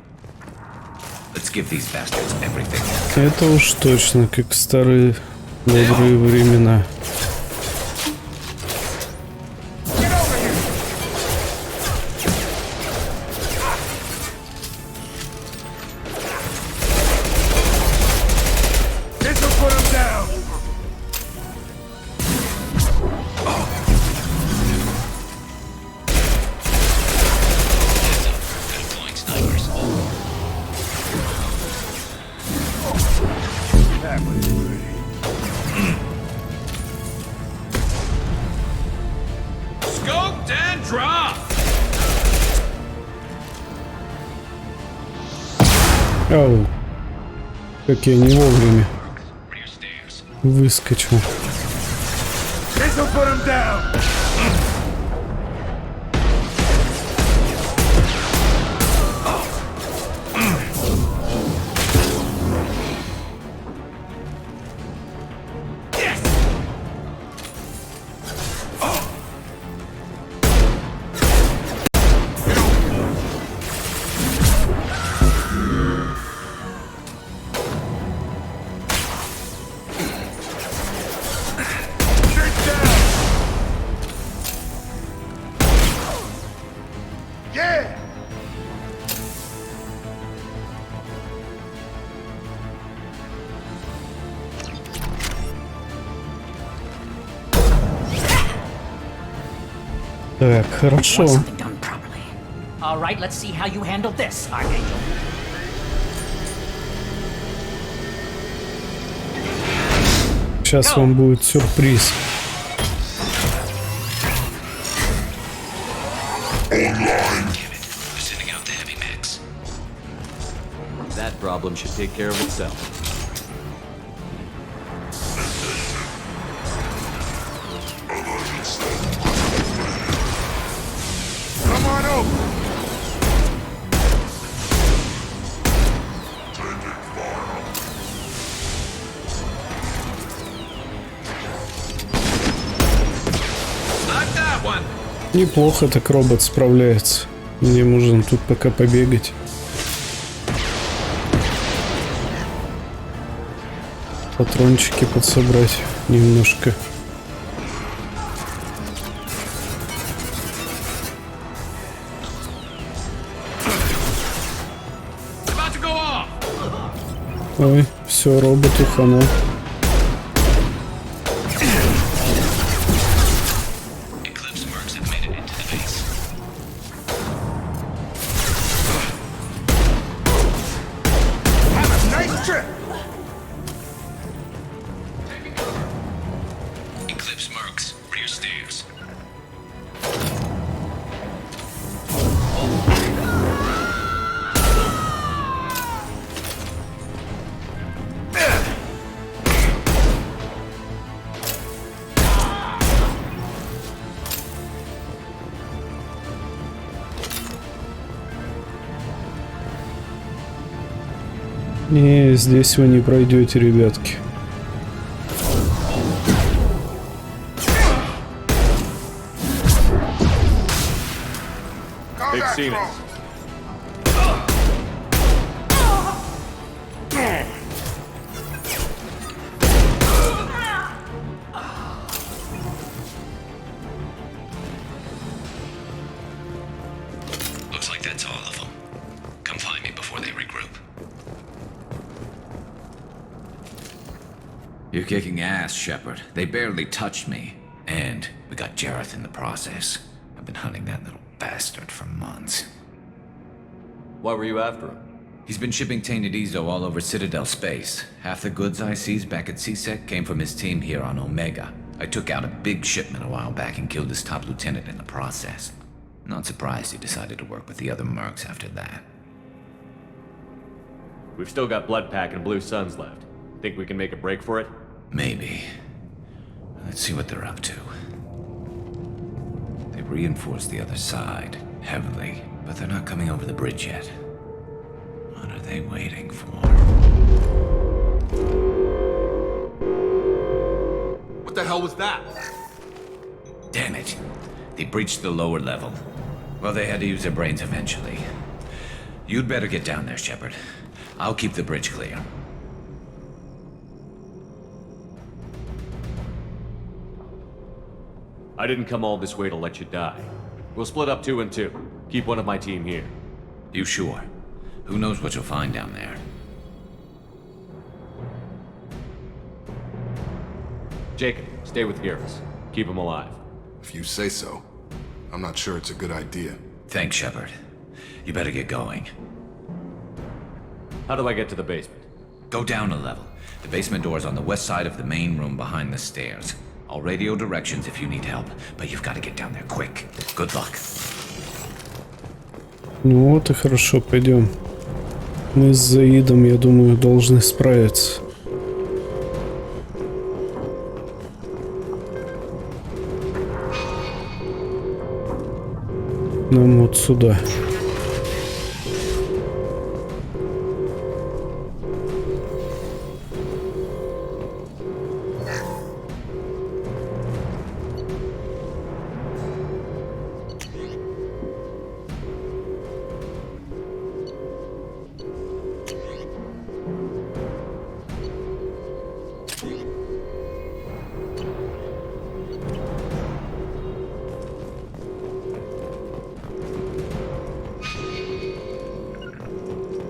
Let's give these bastards everything. Это уж точно как в старые добрые времена. Ау, как я не вовремя выскочил. Так, хорошо. All right, let's see how you handle this, Archangel. Сейчас вам будет сюрприз. That problem should take care of itself. Come on over! Неплохо так робот справляется. Мне нужно тут пока побегать. Патрончики подсобрать немножко. Ой, все, роботу хана. Не, здесь вы не пройдете, ребятки. Looks like that's all of them. Come find me before they regroup. You're kicking ass, Shepard. They barely touched me. And we got Jareth in the process. I've been hunting that little bastard for months. Why were you after him? He's been shipping tainted Ezo all over Citadel space. Half the goods I seized back at CSEC came from his team here on Omega. I took out a big shipment a while back and killed his top lieutenant in the process. Not surprised he decided to work with the other mercs after that. We've still got Bloodpack and Blue Suns left. Think we can make a break for it? Maybe. Let's see what they're up to. They reinforced the other side, heavily, but they're not coming over the bridge yet. What are they waiting for? What the hell was that? Damn it. They breached the lower level. Well, they had to use their brains eventually. You'd better get down there, Shepard. I'll keep the bridge clear. I didn't come all this way to let you die. We'll split up 2 and 2. Keep one of my team here. You sure? Who knows what you'll find down there? Jacob, stay with Garrus. Keep him alive. If you say so. I'm not sure it's a good idea. Thanks, Shepard. You better get going. How do I get to the basement? Go down a level. The basement door's on the west side of the main room behind the stairs. I'll radio directions if you need help, but you've got to get down there quick. Good luck. Ну вот и хорошо, пойдем. Мы с Заидом, я думаю, должны справиться. Нам вот сюда.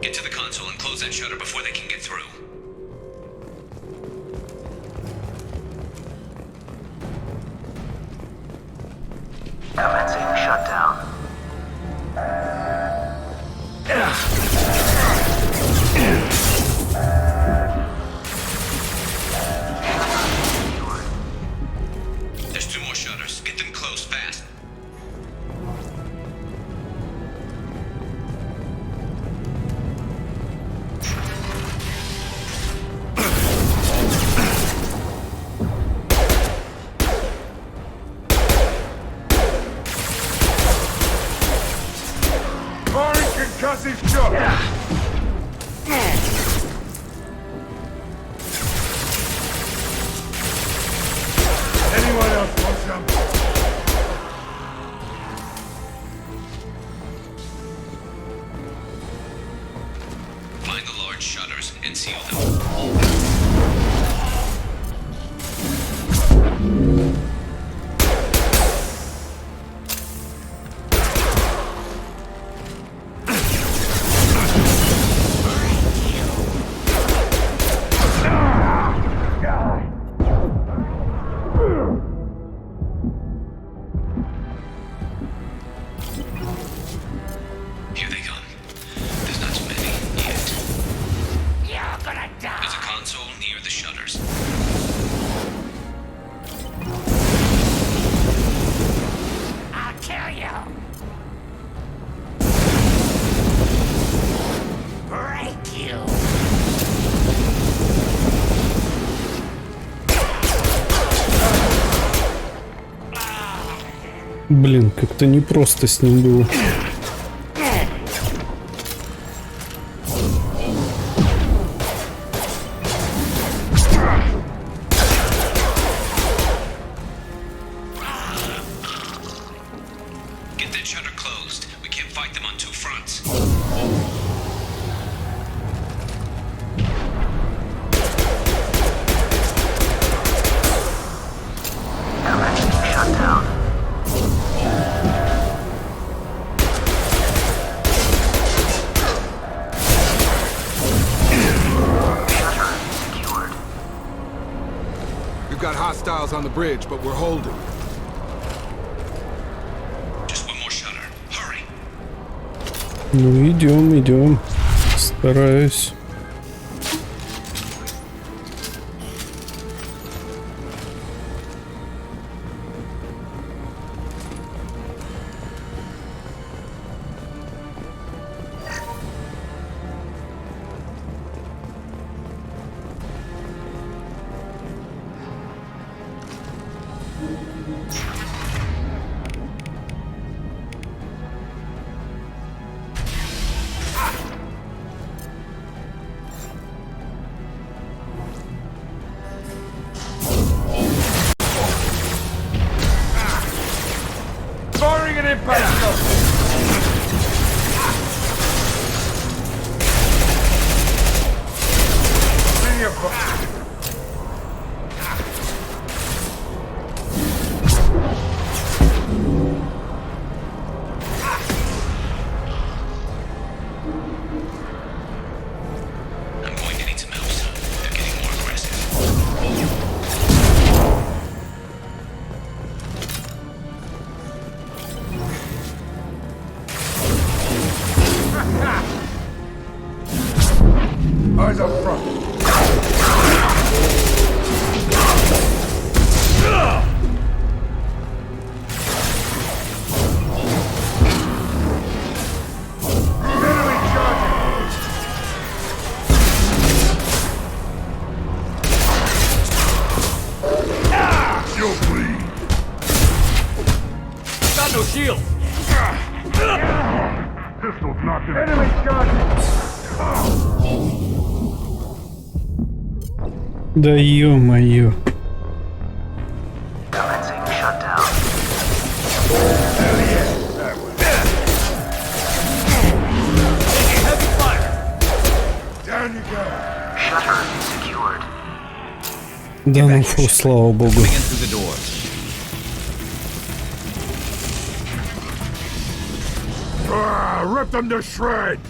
Get to the console and close that shutter before they can get through. Commencing shutdown. There's 2 more shutters. Get them closed fast. Concussive shock! Anyone else want some? Find the large shutters and seal them. Here they come. There's not too many yet. You're gonna die. There's a console near the shutters. I'll kill you. Break you. Блин, как-то непросто с ним было. Get that shutter closed. We can't fight them on 2 fronts. Commencing shutdown. Shutter secured. We've got hostiles on the bridge, but we're holding. Just 1 more shutter. Hurry. Ну идем, идем. Стараюсь. Firing an impact shot! Senior I'm going to need some help, son. They're getting more aggressive. Eyes up front. Enemy charging. You'll bleed. Got no shield. Pistols knocked him. Enemy charging. Да ё-моё. Commencing shutdown. Taking heavy fire. Down you go. Shutter secured. Да ну фу, слава богу. Coming in through the doors. Rip them to shreds.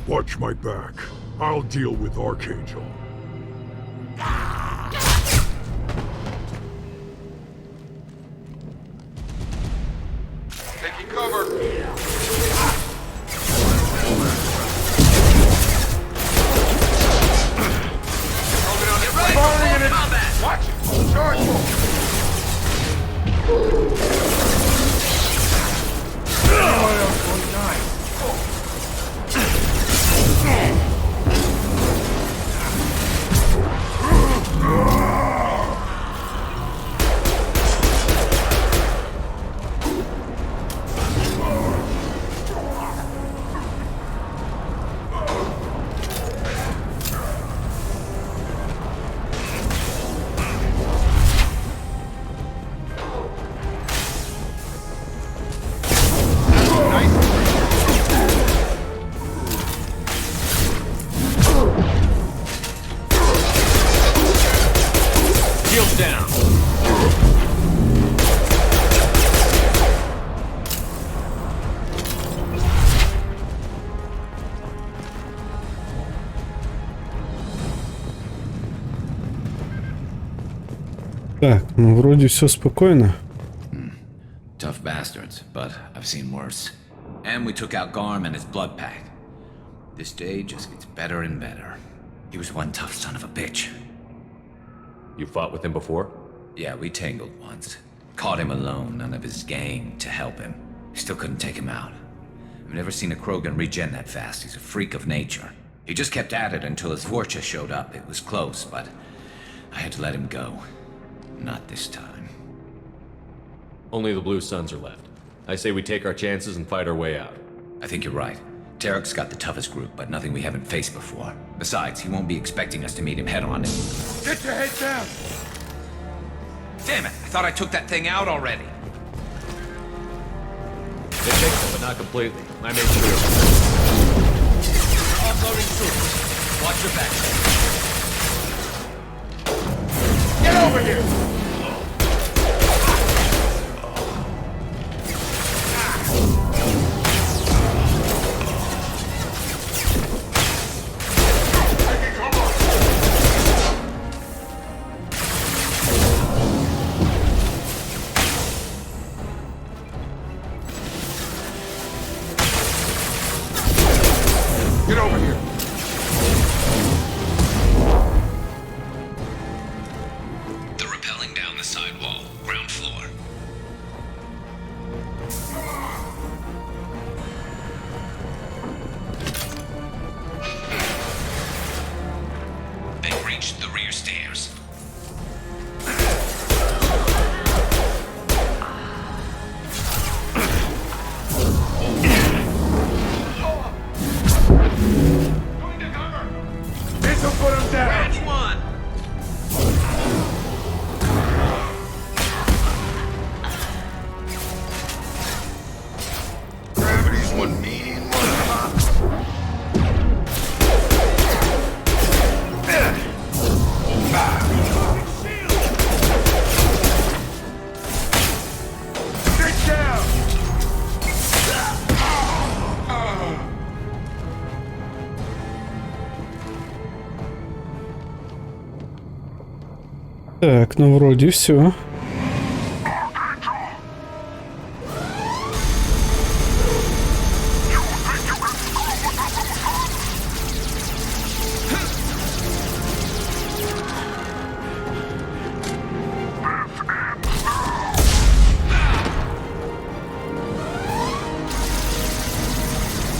Watch my back. I'll deal with Archangel. Taking cover. Firing in it. Watch it. Charge. Anyone else will die. Shields down. Так, ну вроде все спокойно. Tough bastards, but I've seen worse. And we took out Garm and his blood pack. This day just gets better and better. He was one tough son of a bitch. You fought with him before? Yeah, we tangled once. Caught him alone, none of his gang to help him. Still couldn't take him out. I've never seen a Krogan regen that fast. He's a freak of nature. He just kept at it until his Vorcha showed up. It was close, but I had to let him go. Not this time. Only the Blue Suns are left. I say we take our chances and fight our way out. I think you're right. Tarek's got the toughest group, but nothing we haven't faced before. Besides, he won't be expecting us to meet him head-on. Get your head down! Damn it! I thought I took that thing out already. They fixed it, but not completely. I made sure. Offloading troops. Watch your back. Get over here! Get over here! They're rappelling down the side wall, ground floor. They've reached the rear stairs. This'll put him down! Which one? Gravity's one mean motherfucker. Sit down! Так, ну вроде все.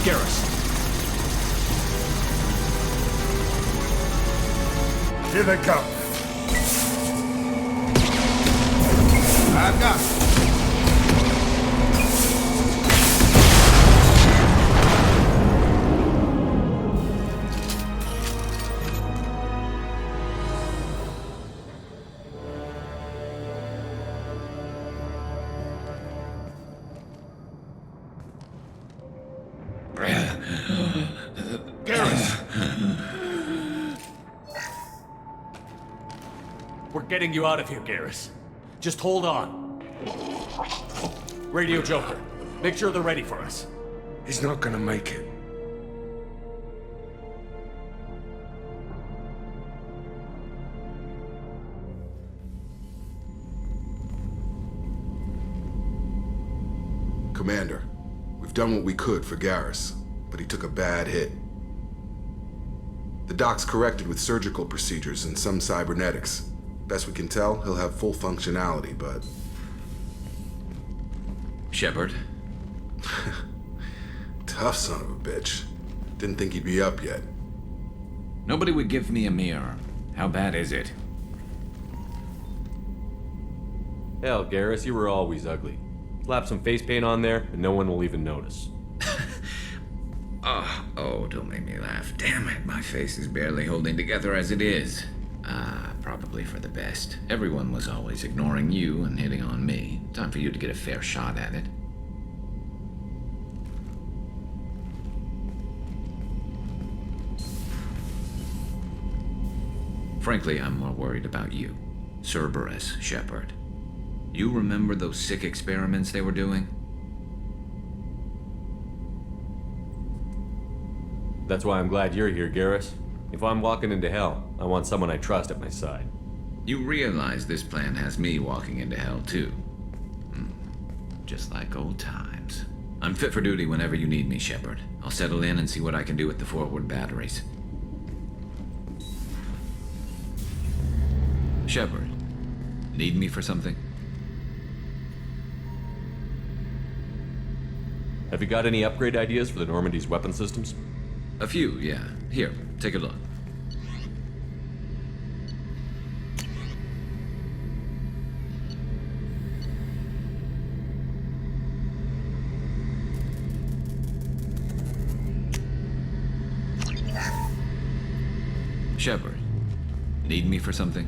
Garrus. Here they come. I've got it. We're getting you out of here, Garrus. Just hold on. Radio Joker, make sure they're ready for us. He's not gonna make it. Commander, we've done what we could for Garrus, but he took a bad hit. The doc's corrected with surgical procedures and some cybernetics. Best we can tell, he'll have full functionality, but... Shepard? Tough son of a bitch. Didn't think he'd be up yet. Nobody would give me a mirror. How bad is it? Hell, Garrus, you were always ugly. Slap some face paint on there, and no one will even notice. Oh, don't make me laugh. Damn it, my face is barely holding together as it is. Probably for the best. Everyone was always ignoring you and hitting on me. Time for you to get a fair shot at it. Frankly, I'm more worried about you. Cerberus, Shepard. You remember those sick experiments they were doing? That's why I'm glad you're here, Garrus. If I'm walking into hell, I want someone I trust at my side. You realize this plan has me walking into hell, too. Just like old times. I'm fit for duty whenever you need me, Shepard. I'll settle in and see what I can do with the forward batteries. Shepard, need me for something? Have you got any upgrade ideas for the Normandy's weapon systems? A few, yeah. Here, take a look. Shepard, need me for something?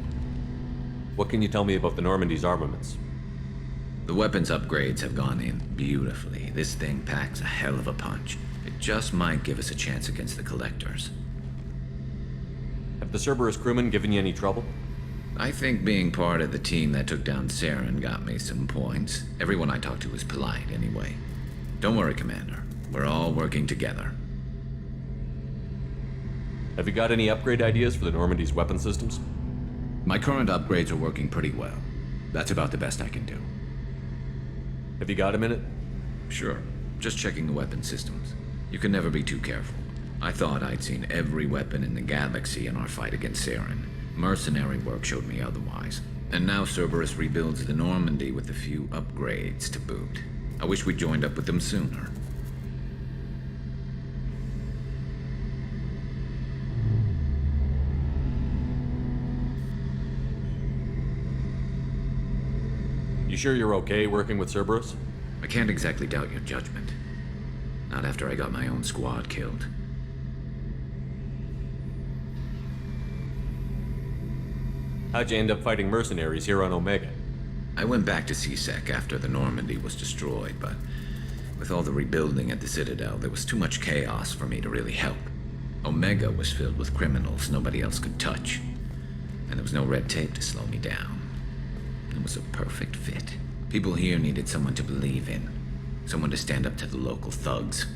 What can you tell me about the Normandy's armaments? The weapons upgrades have gone in beautifully. This thing packs a hell of a punch. It just might give us a chance against the Collectors. Have the Cerberus crewmen given you any trouble? I think being part of the team that took down Saren got me some points. Everyone I talked to was polite anyway. Don't worry, Commander. We're all working together. Have you got any upgrade ideas for the Normandy's weapon systems? My current upgrades are working pretty well. That's about the best I can do. Have you got a minute? Sure. Just checking the weapon systems. You can never be too careful. I thought I'd seen every weapon in the galaxy in our fight against Saren. Mercenary work showed me otherwise. And now Cerberus rebuilds the Normandy with a few upgrades to boot. I wish we joined up with them sooner. You sure you're okay working with Cerberus? I can't exactly doubt your judgment. Not after I got my own squad killed. How'd you end up fighting mercenaries here on Omega? I went back to CSEC after the Normandy was destroyed, but with all the rebuilding at the Citadel, there was too much chaos for me to really help. Omega was filled with criminals nobody else could touch, and there was no red tape to slow me down. It was a perfect fit. People here needed someone to believe in, someone to stand up to the local thugs.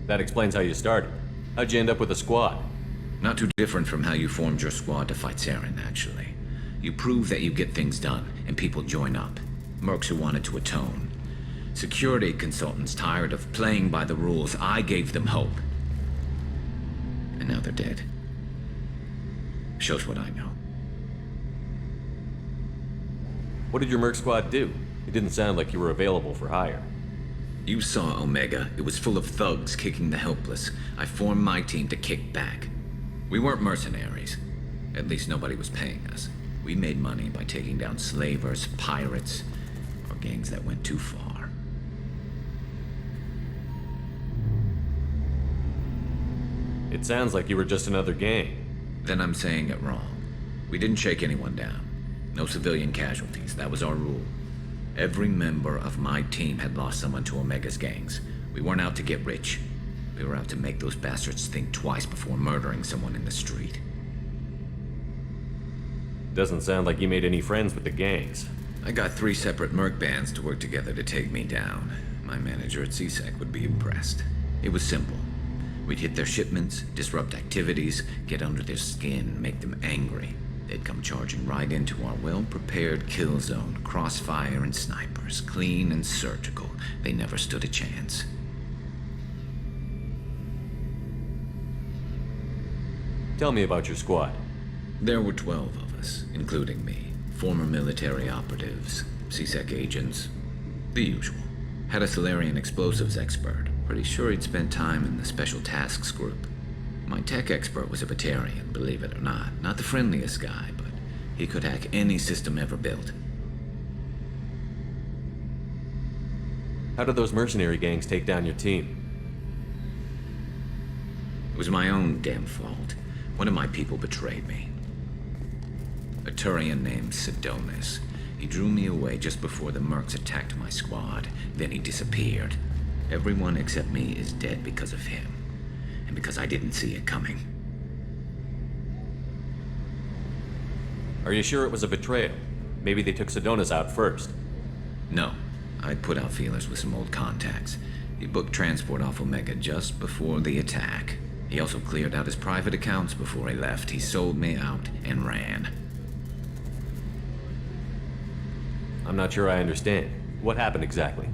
That explains how you started. How'd you end up with a squad? Not too different from how you formed your squad to fight Saren, actually. You prove that you get things done, and people join up. Mercs who wanted to atone. Security consultants tired of playing by the rules. I gave them hope. And now they're dead. Shows what I know. What did your Merc squad do? It didn't sound like you were available for hire. You saw Omega. It was full of thugs kicking the helpless. I formed my team to kick back. We weren't mercenaries. At least nobody was paying us. We made money by taking down slavers, pirates, or gangs that went too far. It sounds like you were just another gang. Then I'm saying it wrong. We didn't shake anyone down. No civilian casualties. That was our rule. Every member of my team had lost someone to Omega's gangs. We weren't out to get rich. We were out to make those bastards think twice before murdering someone in the street. Doesn't sound like you made any friends with the gangs. I got 3 separate merc bands to work together to take me down. My manager at CSEC would be impressed. It was simple. We'd hit their shipments, disrupt activities, get under their skin, make them angry. They'd come charging right into our well-prepared kill zone, crossfire and snipers, clean and surgical. They never stood a chance. Tell me about your squad. There were 12 of us, including me. Former military operatives, CSEC agents, the usual. Had a Solarian explosives expert. Pretty sure he'd spent time in the Special Tasks group. My tech expert was a Batarian, believe it or not. Not the friendliest guy, but he could hack any system ever built. How did those mercenary gangs take down your team? It was my own damn fault. One of my people betrayed me. A Turian named Sidonis. He drew me away just before the mercs attacked my squad. Then he disappeared. Everyone except me is dead because of him. And because I didn't see it coming. Are you sure it was a betrayal? Maybe they took Sidonis out first. No. I'd put out feelers with some old contacts. He booked transport off Omega just before the attack. He also cleared out his private accounts before he left. He sold me out and ran. I'm not sure I understand. What happened exactly?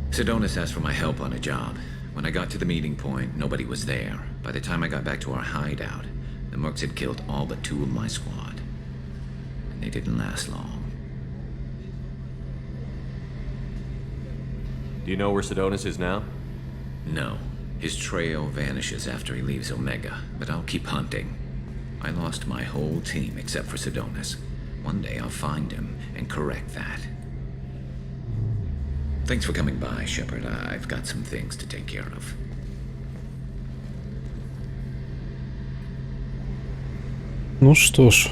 Sidonis asked for my help on a job. When I got to the meeting point, nobody was there. By the time I got back to our hideout, the mercs had killed all but 2 of my squad. And they didn't last long. Do you know where Sidonis is now? No. His trail vanishes after he leaves Omega, but I'll keep hunting. I lost my whole team except for Sidonis. One day I'll find him and correct that. Thanks for coming by, Shepard. I've got some things to take care of. Ну что ж,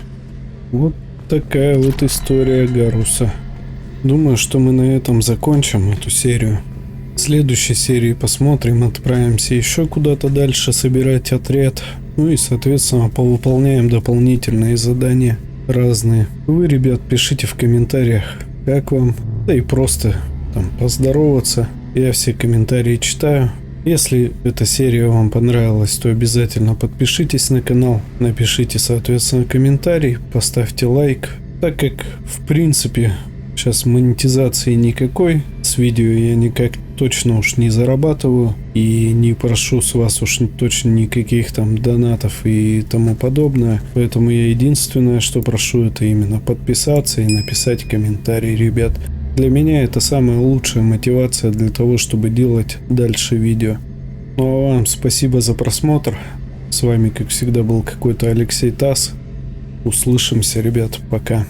вот такая вот история Гаруса. Думаю, что мы на этом закончим эту серию. В следующей серии посмотрим, отправимся еще куда-то дальше собирать отряд. Ну и, соответственно, повыполняем дополнительные задания разные. Вы, ребят, пишите в комментариях, как вам. Да и просто там поздороваться. Я все комментарии читаю. Если эта серия вам понравилась, то обязательно подпишитесь на канал. Напишите, соответственно, комментарий. Поставьте лайк. Так как, в принципе, сейчас монетизации никакой. С видео я никак точно уж не зарабатываю. И не прошу с вас уж точно никаких там донатов и тому подобное. Поэтому я единственное, что прошу, это именно подписаться и написать комментарий, ребят. Для меня это самая лучшая мотивация для того, чтобы делать дальше видео. Ну а вам спасибо за просмотр. С вами, как всегда, был какой-то Алексей Тасс. Услышимся, ребят. Пока.